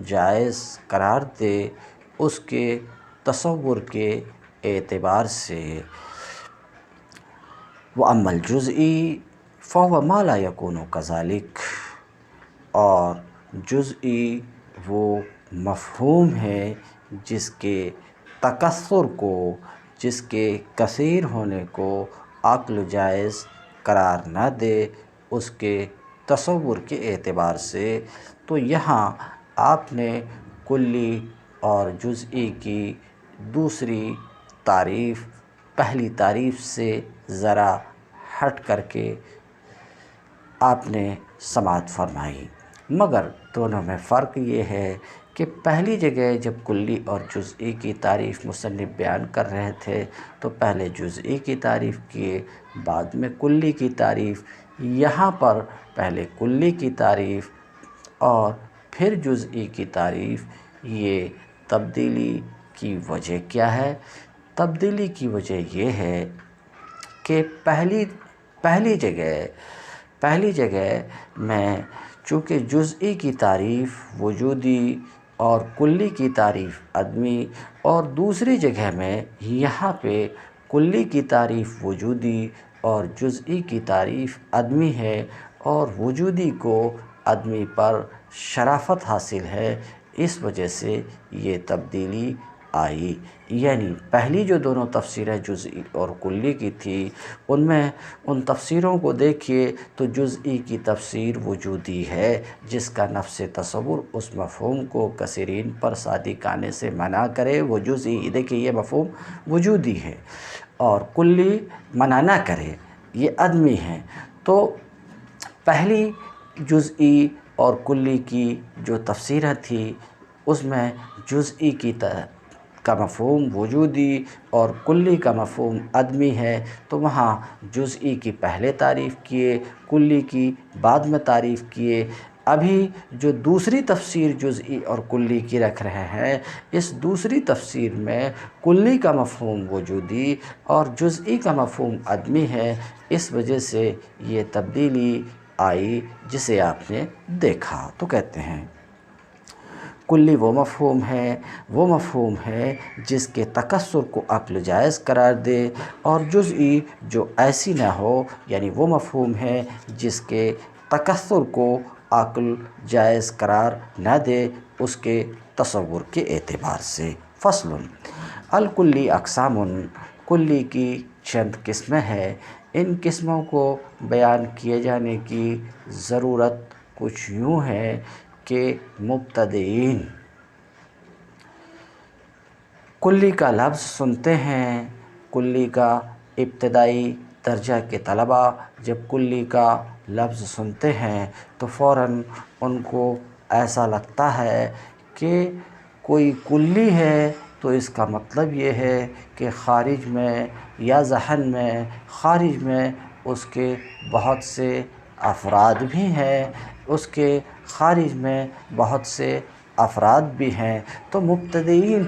جائز قرار دے اس کے تصور کے اعتبار سے۔ وَأَمَّا الْجُزْءِ فَهُوَ مَا لَا يَكُونُ كَذَلِكَ، اور جزئی وہ مفہوم ہے جس کے تکثر کو، جس کے کثیر ہونے کو عقل جائز قرار نہ دے اس کے تصور کے اعتبار سے۔ تو یہاں آپ نے کلی اور جزئی کی دوسری تعریف پہلی تعریف سے ذرا ہٹ کر کے آپ نے سماعت فرمائی، مگر دونوں میں فرق یہ ہے کہ پہلی جگہ جب کلی اور جزئی کی تعریف مصنف بیان کر رہے تھے تو پہلے جزئی کی تعریف کیے، بعد میں کلی کی تعریف۔ یہاں پر پہلے کلی کی تعریف اور پھر جزئی کی تعریف، یہ تبدیلی کی وجہ کیا ہے؟ تبدیلی کی وجہ یہ ہے کہ پہلی جگہ میں چونکہ جزئی کی تعریف وجودی اور کلی کی تعریف عدمی، اور دوسری جگہ میں یہاں پہ کلی کی تعریف وجودی اور جزئی کی تعریف عدمی ہے، اور وجودی کو عدمی پر شرافت حاصل ہے، اس وجہ سے یہ تبدیلی آئی۔ یعنی پہلی جو دونوں تفسیریں جزئی اور کلی کی تھی، ان تفسیروں کو دیکھیے تو جزئی کی تفسیر وجودی ہے جس کا نفس تصور اس مفہوم کو کثیرین پر صادق آنے سے منع کرے، وہ جزئی، دیکھیے یہ مفہوم وجودی ہے، اور کلی منع نہ کرے، یہ عدمی ہے۔ تو پہلی جزئی اور کلی کی جو تفسیریں تھی اس میں جزئی کی کا مفہوم وجودی اور کلی کا مفہوم عدمی ہے، تو وہاں جزئی کی پہلے تعریف کیے، کلی کی بعد میں تعریف کیے۔ ابھی جو دوسری تفسیر جزئی اور کلی کی رکھ رہے ہیں، اس دوسری تفسیر میں کلی کا مفہوم وجودی اور جزئی کا مفہوم عدمی ہے، اس وجہ سے یہ تبدیلی آئی جسے آپ نے دیکھا۔ تو کہتے ہیں کلی وہ مفہوم ہے جس کے تکسر کو عقل جائز قرار دے، اور جزئی جو ایسی نہ ہو، یعنی وہ مفہوم ہے جس کے تکسر کو عقل جائز قرار نہ دے اس کے تصور کے اعتبار سے۔ فصل الکلی اقسام، کلی کی چند قسمیں ہیں۔ ان قسموں کو بیان کیے جانے کی ضرورت کچھ یوں ہے کہ مبتدئین کلی کا لفظ سنتے ہیں، کلی کا ابتدائی درجہ کے طلباء جب کلی کا لفظ سنتے ہیں تو فوراً ان کو ایسا لگتا ہے کہ کوئی کلی ہے، تو اس کا مطلب یہ ہے کہ خارج میں یا ذہن میں خارج میں اس کے بہت سے افراد بھی ہیں، اس کے خارج میں بہت سے افراد بھی ہیں۔ تو مبتدئین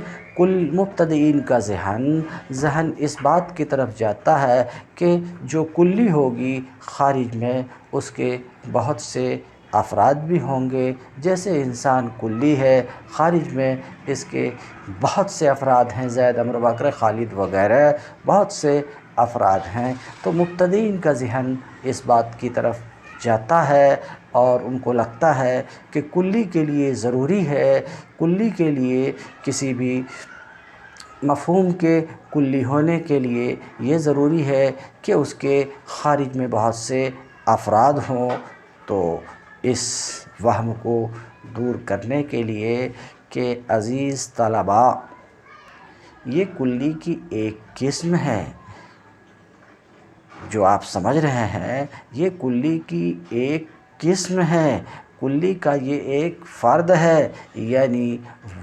کا ذہن اس بات کی طرف جاتا ہے کہ جو کلی ہوگی خارج میں اس کے بہت سے افراد بھی ہوں گے، جیسے انسان کلی ہے، خارج میں اس کے بہت سے افراد ہیں، زید، عمرو، بکر، خالد وغیرہ بہت سے افراد ہیں۔ تو مبتدئین کا ذہن اس بات کی طرف جاتا ہے اور ان کو لگتا ہے کہ کلی کے لیے ضروری ہے، کلی کے لیے کسی بھی مفہوم کے کلی ہونے کے لیے یہ ضروری ہے کہ اس کے خارج میں بہت سے افراد ہوں۔ تو اس وہم کو دور کرنے کے لیے کہ عزیز طلباء یہ کلی کی ایک قسم ہے، جو آپ سمجھ رہے ہیں یہ کلی کی ایک قسم ہے، کلی کا یہ ایک فرد ہے، یعنی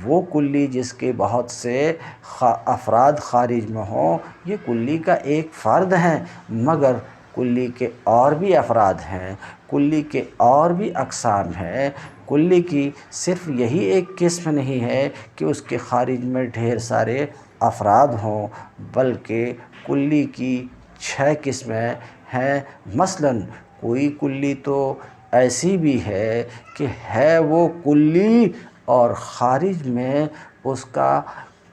وہ کلی جس کے بہت سے افراد خارج میں ہوں، یہ کلی کا ایک فرد ہے، مگر کلی کے اور بھی افراد ہیں، کلی کے اور بھی اقسام ہیں۔ کلی کی صرف یہی ایک قسم نہیں ہے کہ اس کے خارج میں ڈھیر سارے افراد ہوں، بلکہ کلی کی 6 قسمیں ہیں۔ مثلاً کوئی کلی تو ایسی بھی ہے کہ ہے وہ کلی اور خارج میں اس کا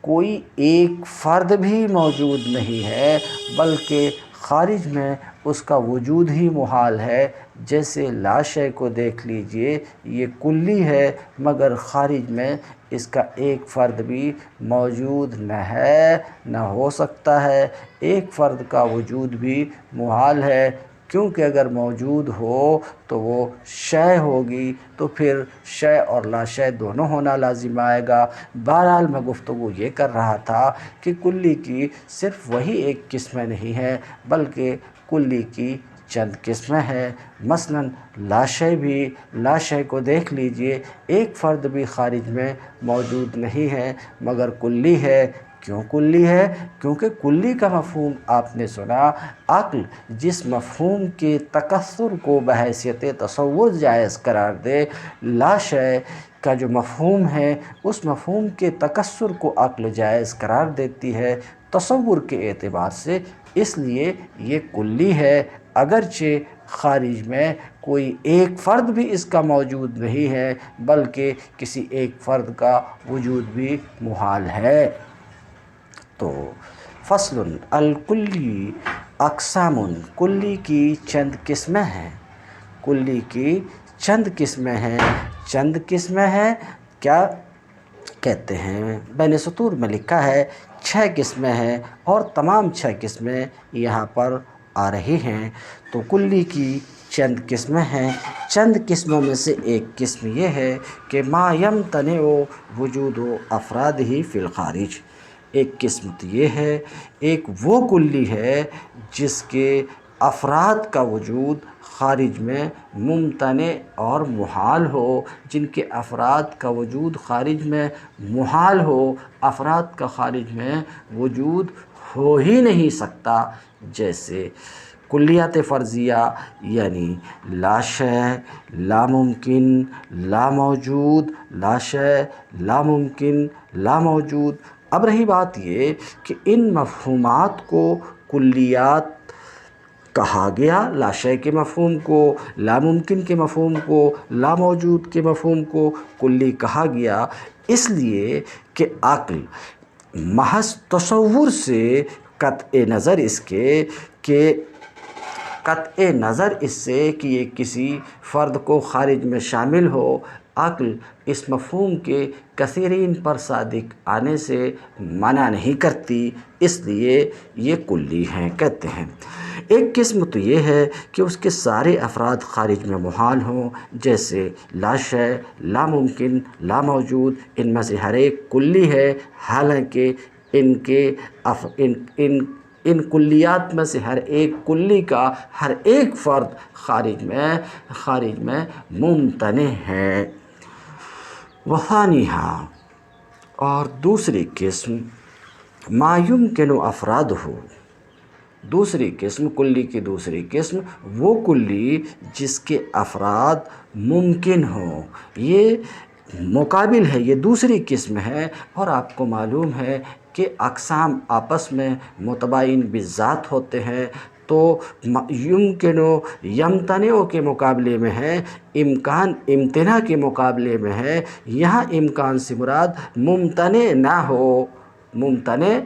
کوئی ایک فرد بھی موجود نہیں ہے، بلکہ خارج میں اس کا وجود ہی محال ہے۔ جیسے لاشے کو دیکھ لیجئے، یہ کلی ہے مگر خارج میں اس کا ایک فرد بھی موجود نہ ہے، نہ ہو سکتا ہے، ایک فرد کا وجود بھی محال ہے، کیونکہ اگر موجود ہو تو وہ شے ہوگی، تو پھر شے اور لاشے دونوں ہونا لازم آئے گا۔ بہرحال میں گفتگو یہ کر رہا تھا کہ کلی کی صرف وہی ایک قسمیں نہیں ہے، بلکہ کلی کی چند قسمیں ہیں۔ مثلاً لاشے کو دیکھ لیجئے، ایک فرد بھی خارج میں موجود نہیں ہے مگر کلی ہے۔ کیوں کلی ہے؟ کیونکہ کلی کا مفہوم آپ نے سنا، عقل جس مفہوم کے تکسر کو بحیثیت تصور جائز قرار دے، لاشے کا جو مفہوم ہے اس مفہوم کے تکسر کو عقل جائز قرار دیتی ہے تصور کے اعتبار سے، اس لیے یہ کلی ہے، اگرچہ خارج میں کوئی ایک فرد بھی اس کا موجود نہیں ہے، بلکہ کسی ایک فرد کا وجود بھی محال ہے۔ تو فصل الکلی اقسام، کلی کی چند قسمیں ہیں، کلی کی چند قسمیں ہیں، چند قسمیں ہیں کیا کہتے ہیں؟ بین سطور میں لکھا ہے 6 قسمیں ہیں، اور تمام 6 قسمیں یہاں پر آ رہی ہیں۔ تو کلی کی چند قسمیں ہیں، چند قسموں میں سے ایک قسم یہ ہے کہ ما یمتنع وجود افرادہ فی الخارج، ایک قسم تو یہ ہے، ایک وہ کلی ہے جس کے افراد کا وجود خارج میں ممتنع اور محال ہو، جن کے افراد کا وجود خارج میں محال ہو، افراد کا خارج میں وجود ہو ہی نہیں سکتا، جیسے کلیات فرضیہ یعنی لا شے، لا ممکن، لا موجود، لا شے، لا ممکن، لا موجود۔ اب رہی بات یہ کہ ان مفہومات کو کلیات کہا گیا، لا شے کے مفہوم کو، لا ممکن کے مفہوم کو، لا موجود کے مفہوم کو کلی کہا گیا، اس لیے کہ عقل محض تصور سے قطع نظر اس سے کہ یہ کسی فرد کو خارج میں شامل ہو، عقل اس مفہوم کے کثیرین پر صادق آنے سے منع نہیں کرتی، اس لیے یہ کلی ہیں کہتے ہیں۔ ایک قسم تو یہ ہے کہ اس کے سارے افراد خارج میں محال ہوں، جیسے لا شے، لا ممکن، لا موجود، ان میں سے ہر ایک کلی ہے، حالانکہ ان کلیات میں سے ہر ایک کلی کا ہر ایک فرد خارج میں ممتنع ہے۔ وثانیہا، اور دوسری قسم ما یمکن افراد ہو، دوسری قسم کلی کی دوسری قسم وہ کلی جس کے افراد ممکن ہوں، یہ مقابل ہے، یہ دوسری قسم ہے، اور آپ کو معلوم ہے کہ اقسام آپس میں متباین بالذات ہوتے ہیں، تو یمکن و یمتنع کے مقابلے میں ہے، امکان امتناع کے مقابلے میں ہے، یہاں امکان سے مراد ممتنع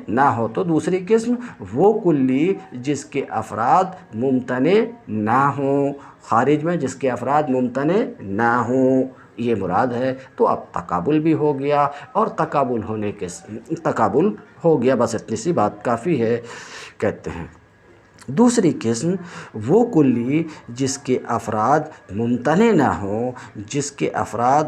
نہ ہو، تو دوسری قسم وہ کلی جس کے افراد ممتنع نہ ہوں، خارج میں جس کے افراد ممتنع نہ ہوں، یہ مراد ہے۔ تو اب تقابل بھی ہو گیا، اور تقابل ہو گیا، بس اتنی سی بات کافی ہے، کہتے ہیں۔ دوسری قسم وہ کلی جس کے افراد ممتنع نہ ہوں، جس کے افراد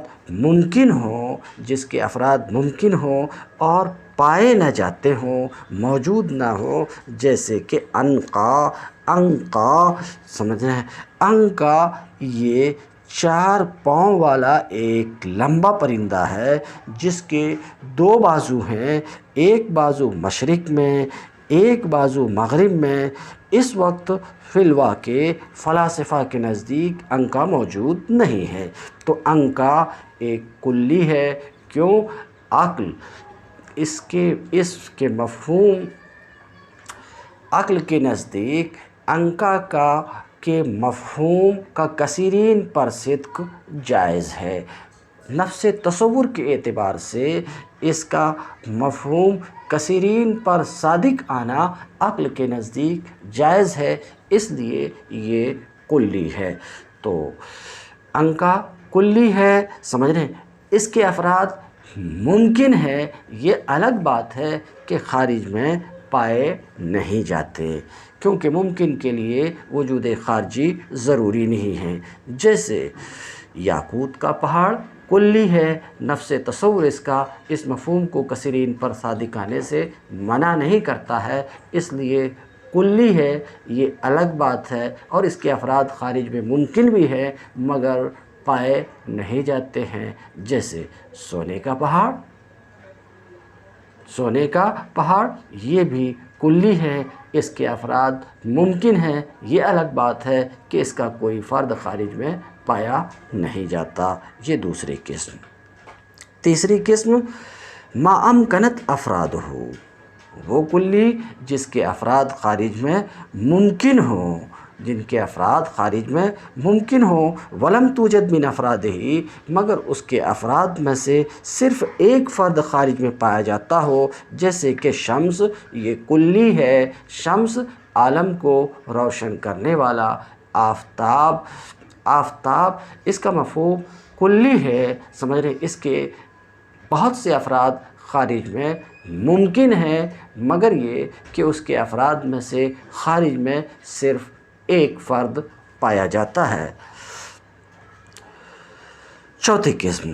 ممکن ہوں اور پائے نہ جاتے ہوں، موجود نہ ہوں، جیسے کہ عنقا سمجھ رہے ہیں، عنقا یہ 4 پاؤں والا ایک لمبا پرندہ ہے، جس کے 2 بازو ہیں، ایک بازو مشرق میں، ایک بازو مغرب میں۔ اس وقت فی الواقع فلاسفہ کے نزدیک عنقا موجود نہیں ہے، تو عنقا ایک کلی ہے، کیوں؟ عقل اس کے مفہوم، عقل کے نزدیک عنقا کے مفہوم کا کثیرین پر صدق جائز ہے، نفس تصور کے اعتبار سے اس کا مفہوم کثیرین پر صادق آنا عقل کے نزدیک جائز ہے، اس لیے یہ کلی ہے۔ تو عنقا کلی ہے، سمجھ رہے ہیں، اس کے افراد ممکن ہے، یہ الگ بات ہے کہ خارج میں پائے نہیں جاتے، کیونکہ ممکن کے لیے وجود خارجی ضروری نہیں ہے، جیسے یاقوت کا پہاڑ کلی ہے، نفس تصور اس مفہوم کو کثیرین پر صادق آنے سے منع نہیں کرتا ہے، اس لیے کلی ہے، یہ الگ بات ہے، اور اس کے افراد خارج میں ممکن بھی ہے مگر پائے نہیں جاتے ہیں، جیسے سونے کا پہاڑ یہ بھی کلی ہے، اس کے افراد ممکن ہیں، یہ الگ بات ہے کہ اس کا کوئی فرد خارج میں پایا نہیں جاتا، یہ دوسری قسم۔ تیسری قسم ما امکنت افراد ہو، وہ کلی جس کے افراد خارج میں ممکن ہوں، ولم توجد من افرادہ، مگر اس کے افراد میں سے صرف ایک فرد خارج میں پایا جاتا ہو، جیسے کہ شمس، یہ کلی ہے، شمس عالم کو روشن کرنے والا، آفتاب اس کا مفہوم کلی ہے، سمجھ رہے، اس کے بہت سے افراد خارج میں ممکن ہیں، مگر یہ کہ اس کے افراد میں سے خارج میں صرف ایک فرد پایا جاتا ہے۔ چوتھی قسم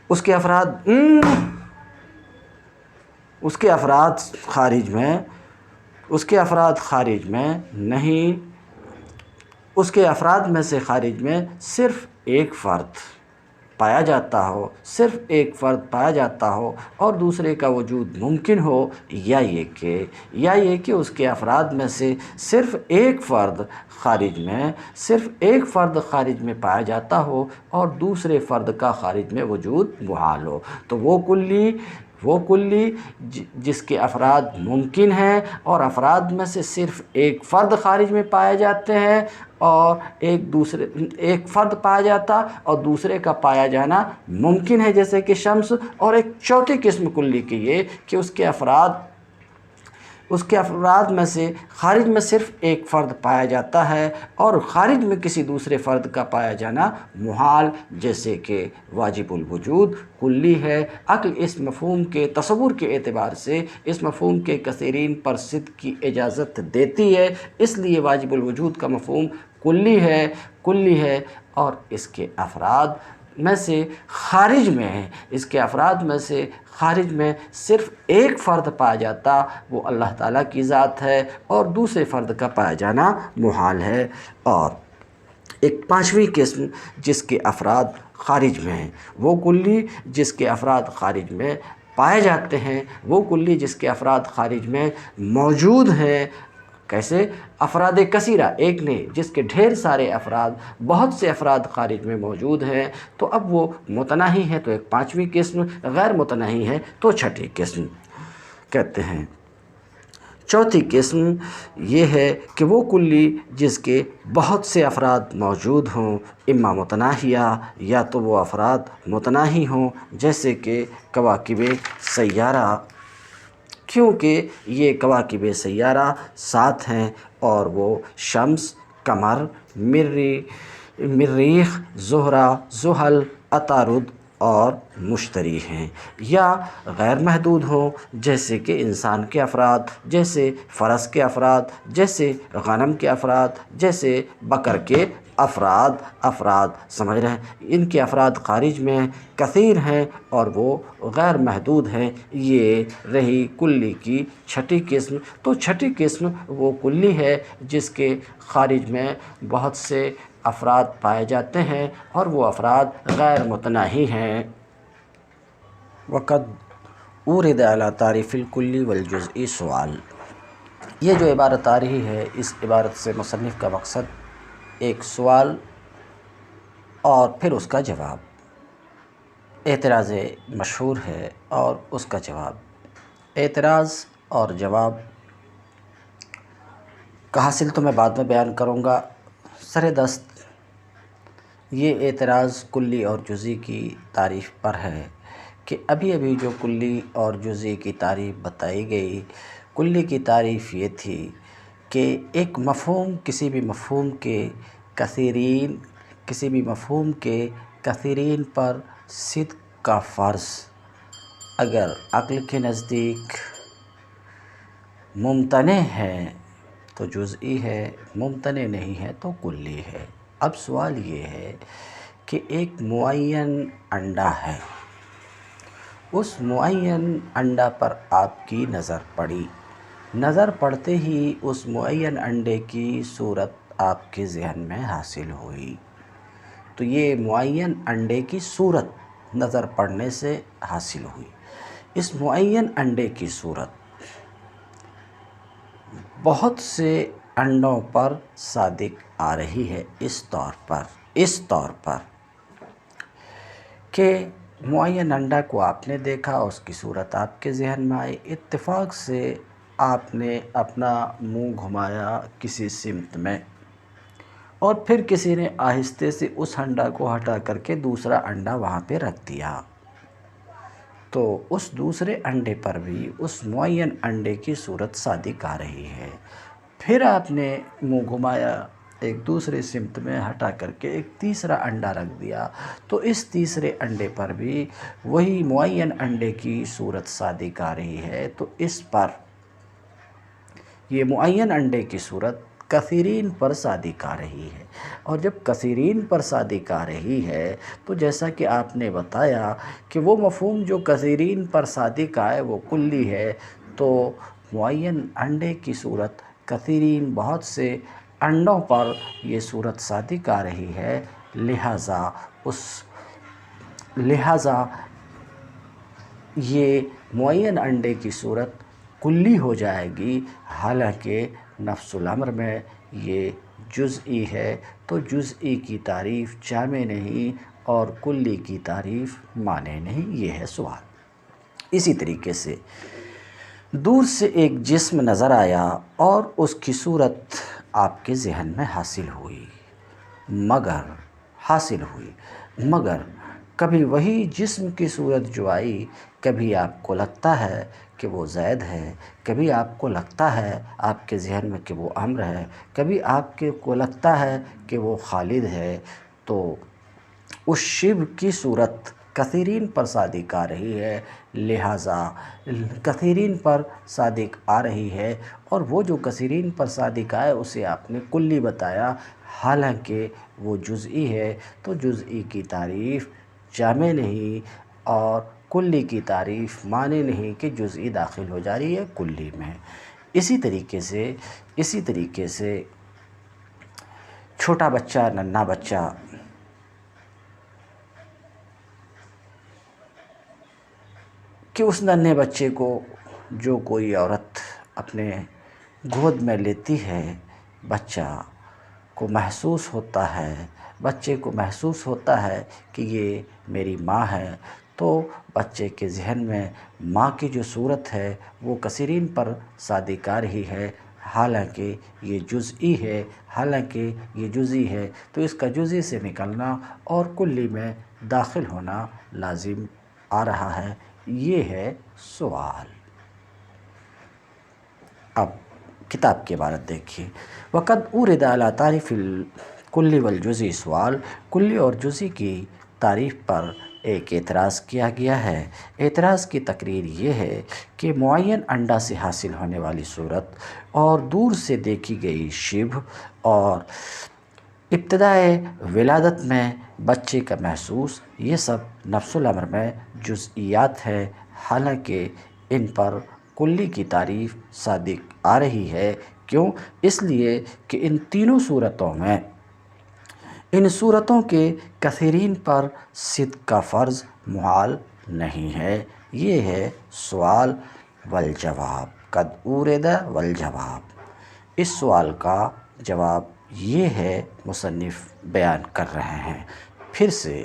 اس کے افراد خارج میں نہیں اس کے افراد میں سے خارج میں صرف ایک فرد پایا جاتا ہو، صرف ایک فرد پایا جاتا ہو اور دوسرے کا وجود ممکن ہو، یا یہ کہ اس کے افراد میں سے صرف ایک فرد خارج میں پایا جاتا ہو اور دوسرے فرد کا خارج میں وجود محال ہو، تو وہ کلی جس کے افراد ممکن ہیں اور افراد میں سے صرف ایک فرد خارج میں پائے جاتے ہیں اور ایک فرد پایا جاتا اور دوسرے کا پایا جانا ممکن ہے، جیسے کہ شمس، اور ایک چوتھی قسم کلی کی یہ کہ اس کے افراد میں سے خارج میں صرف ایک فرد پایا جاتا ہے اور خارج میں کسی دوسرے فرد کا پایا جانا محال، جیسے کہ واجب الوجود کلی ہے۔ عقل اس مفہوم کے تصور کے اعتبار سے اس مفہوم کے کثیرین پر صدق کی اجازت دیتی ہے، اس لیے واجب الوجود کا مفہوم کلی ہے اور اس کے افراد میں سے خارج میں صرف ایک فرد پایا جاتا، وہ اللہ تعالیٰ کی ذات ہے اور دوسرے فرد کا پایا جانا محال ہے۔ اور ایک پانچویں قسم جس کے افراد خارج میں ہیں، وہ کلی جس کے افراد خارج میں پائے جاتے ہیں، وہ کلی جس کے افراد خارج میں موجود ہیں۔ کیسے؟ افراد کثیرہ، ایک نہیں، جس کے ڈھیر سارے افراد، بہت سے افراد خارج میں موجود ہیں، تو اب وہ متناہی ہے، تو ایک پانچویں قسم، غیر متناہی ہے تو چھٹی قسم کہتے ہیں۔ چوتھی قسم یہ ہے کہ وہ کلی جس کے بہت سے افراد موجود ہوں، اما متناہیہ یا تو وہ افراد متناہی ہوں، جیسے کہ کواکب سیارہ، کیونکہ یہ کواکب سیارہ 7 ہیں اور وہ شمس، قمر، مریخ، زہرہ، زحل، عطارد اور مشتری ہیں، یا غیر محدود ہوں، جیسے کہ انسان کے افراد، جیسے فرس کے افراد، جیسے غنم کے افراد، جیسے بکر کے افراد سمجھ رہے ہیں، ان کے افراد خارج میں کثیر ہیں اور وہ غیر محدود ہیں۔ یہ رہی کلی کی چھٹی قسم۔ تو چھٹی قسم وہ کلی ہے جس کے خارج میں بہت سے افراد پائے جاتے ہیں اور وہ افراد غیر متناہی ہیں۔ وقد اورد علی تعریف الکلی والجزئی سوال، یہ جو عبارت آ رہی ہے، اس عبارت سے مصنف کا مقصد ایک سوال اور پھر اس کا جواب، اعتراض مشہور ہے اور اس کا جواب۔ اعتراض اور جواب کا حاصل تو میں بعد میں بیان کروں گا۔ سر دست یہ اعتراض کلی اور جزئی کی تعریف پر ہے کہ ابھی جو کلی اور جزئی کی تعریف بتائی گئی، کلی کی تعریف یہ تھی کہ ایک مفہوم کسی بھی مفہوم کے کثیرین پر صدق کا فرض اگر عقل کے نزدیک ممتنع ہے تو جزئی ہے، ممتنع نہیں ہے تو کلی ہے۔ اب سوال یہ ہے کہ ایک معین انڈا ہے، اس معین انڈا پر آپ کی نظر پڑی، نظر پڑتے ہی اس معین انڈے کی صورت آپ کے ذہن میں حاصل ہوئی، تو یہ معین انڈے کی صورت نظر پڑنے سے حاصل ہوئی۔ اس معین انڈے کی صورت بہت سے انڈوں پر صادق آ رہی ہے، اس طور پر کہ معین انڈا کو آپ نے دیکھا، اس کی صورت آپ کے ذہن میں آئی، اتفاق سے آپ نے اپنا منہ گھمایا کسی سمت میں اور پھر کسی نے آہستہ سے اس انڈا کو ہٹا کر کے دوسرا انڈا وہاں پہ رکھ دیا، تو اس دوسرے انڈے پر بھی اس معین انڈے کی صورت صادق آ رہی ہے۔ پھر آپ نے منہ گھمایا ایک دوسرے سمت میں ہٹا کر کے ایک تیسرا انڈا رکھ دیا، تو اس تیسرے انڈے پر بھی وہی معین انڈے کی صورت صادق آ رہی ہے، تو اس پر یہ معین انڈے کی صورت کثیرین پر صادق آ رہی ہے، اور جب کثیرین پر صادق آ رہی ہے تو جیسا کہ آپ نے بتایا کہ وہ مفہوم جو کثیرین پر صادق آئے وہ کلی ہے، تو معین انڈے کی صورت کثیرین بہت سے انڈوں پر یہ صورت صادق آ رہی ہے، لہٰذا یہ معین انڈے کی صورت کلی ہو جائے گی، حالانکہ نفس الامر میں یہ جزئی ہے، تو جزئی کی تعریف جامع نہیں اور کلی کی تعریف مانع نہیں، یہ ہے سوال۔ اسی طریقے سے دور سے ایک جسم نظر آیا اور اس کی صورت آپ کے ذہن میں حاصل ہوئی، مگر کبھی وہی جسم کی صورت جو آئی، کبھی آپ کو لگتا ہے کہ وہ زید ہے، کبھی آپ کو لگتا ہے آپ کے ذہن میں کہ وہ عمر ہے، کبھی آپ کو لگتا ہے کہ وہ خالد ہے، تو اس شبہ کی صورت کثیرین پر صادق آ رہی ہے، لہٰذا کثیرین پر صادق آ رہی ہے، اور وہ جو کثیرین پر صادق آئے اسے آپ نے کلی بتایا، حالانکہ وہ جزئی ہے، تو جزئی کی تعریف جامع نہیں اور کلی کی تعریف مانع نہیں کہ جزئی داخل ہو جا رہی ہے کلی میں۔ اسی طریقے سے چھوٹا بچہ، ننھا بچہ کہ اس ننھے بچے کو جو کوئی عورت اپنے گود میں لیتی ہے، بچے کو محسوس ہوتا ہے کہ یہ میری ماں ہے، تو بچے کے ذہن میں ماں کی جو صورت ہے وہ کثیرین پر صادق آ رہی ہے، حالانکہ یہ جزئی ہے، تو اس کا جزئی سے نکلنا اور کلی میں داخل ہونا لازم آ رہا ہے، یہ ہے سوال۔ اب کتاب کی عبارت دیکھیے، وَقَدْ أُورِدَ عَلَى تَعْرِيفِ الْكُلِّ وَالْجُزْءِ سوال، کلی اور جزئی کی تعریف پر ایک اعتراض کیا گیا ہے۔ اعتراض کی تقریر یہ ہے کہ معین انڈا سے حاصل ہونے والی صورت اور دور سے دیکھی گئی شبہ اور ابتدائے ولادت میں بچے کا محسوس، یہ سب نفس الامر میں جزئیات ہیں، حالانکہ ان پر کلی کی تعریف صادق آ رہی ہے۔ کیوں؟ اس لیے کہ ان تینوں صورتوں میں ان صورتوں کے کثیرین پر صدق کا فرض محال نہیں ہے، یہ ہے سوال والجواب۔ قد اورد والجواب، اس سوال کا جواب یہ ہے مصنف بیان کر رہے ہیں۔ پھر سے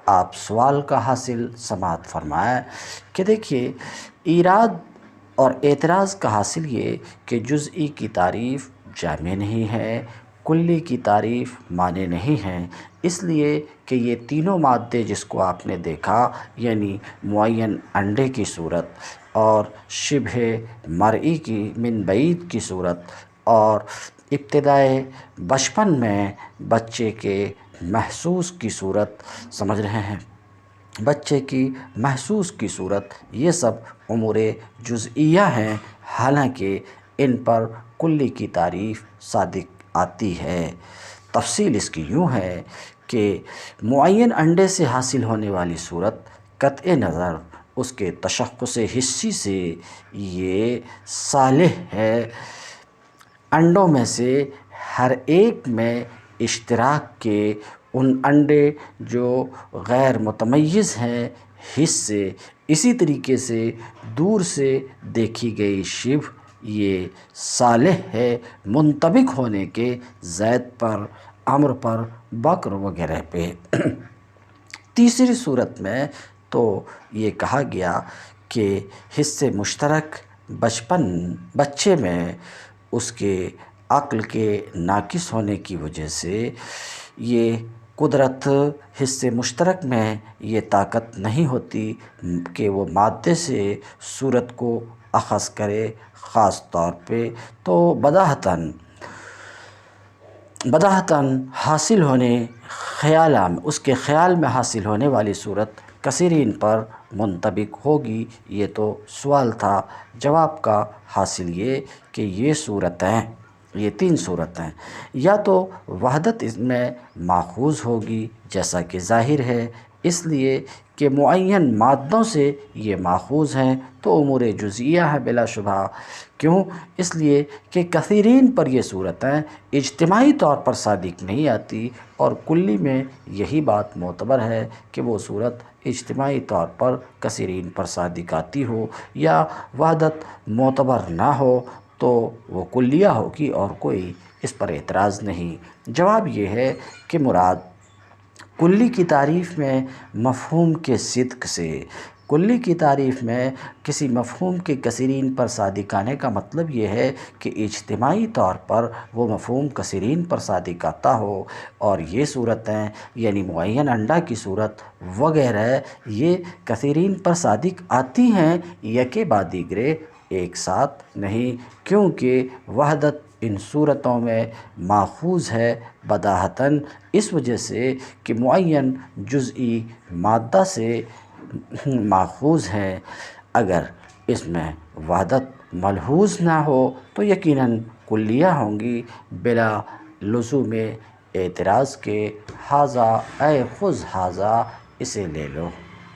آپ سوال کا حاصل سماعت فرمائیں کہ دیکھیے، ایراد اور اعتراض کا حاصل یہ کہ جزئی کی تعریف جامع نہیں ہے، کلی کی تعریف مانع نہیں ہے، اس لیے کہ یہ تینوں مادے جس کو آپ نے دیکھا، یعنی معین انڈے کی صورت اور شبہ مرئی کی من بعید کی صورت اور ابتدائے بچپن میں بچے کے محسوس کی صورت، سمجھ رہے ہیں، بچے کی محسوس کی صورت، یہ سب امور جزئیہ ہیں، حالانکہ ان پر کلی کی تعریف صادق آتی ہے۔ تفصیل اس کی یوں ہے کہ معین انڈے سے حاصل ہونے والی صورت قطع نظر اس کے تشخص حسی سے یہ صالح ہے، انڈوں میں سے ہر ایک میں اشتراک کے ان انڈے جو غیر متمیز ہیں حس سے، اسی طریقے سے دور سے دیکھی گئی شبہ یہ صالح ہے منطبق ہونے کے زید پر، عمر پر، بکر وغیرہ پہ۔ تیسری صورت میں تو یہ کہا گیا کہ حصے مشترک بچے میں اس کے عقل کے ناقص ہونے کی وجہ سے یہ قدرت حصے مشترک میں یہ طاقت نہیں ہوتی کہ وہ مادے سے صورت کو اخذ کرے، خاص طور پہ تو بداہتاً حاصل ہونے اس کے خیال میں حاصل ہونے والی صورت کثیرین پر منطبق ہوگی۔ یہ تو سوال تھا، جواب کا حاصل یہ کہ یہ تین صورتیں یا تو وحدت اس میں ماخوذ ہوگی جیسا کہ ظاہر ہے، اس لیے کہ معین مادوں سے یہ ماخوذ ہیں تو امور جزئیہ ہے بلا شبہ۔ کیوں؟ اس لیے کہ کثیرین پر یہ صورتیں اجتماعی طور پر صادق نہیں آتی، اور کلی میں یہی بات معتبر ہے کہ وہ صورت اجتماعی طور پر کثیرین پر صادق آتی ہو یا وحدت معتبر نہ ہو تو وہ کلیہ ہوگی اور کوئی اس پر اعتراض نہیں۔ جواب یہ ہے کہ مراد کلی کی تعریف میں مفہوم کے صدق سے، کلی کی تعریف میں کسی مفہوم کے کثیرین پر صادق آنے کا مطلب یہ ہے کہ اجتماعی طور پر وہ مفہوم کثیرین پر صادق آتا ہو، اور یہ صورتیں یعنی معین انڈا کی صورت وغیرہ یہ کثیرین پر صادق آتی ہیں یکے بعد دیگرے ایک ساتھ نہیں، کیونکہ وحدت ان صورتوں میں ماخوذ ہے بداہتاً اس وجہ سے کہ معین جزئی مادہ سے ماخوذ ہے۔ اگر اس میں وحدت ملحوظ نہ ہو تو یقیناً کلیہ ہوں گی بلا لزوم اعتراض کے۔ ھذا اے خذ ھذا، اسے لے لو۔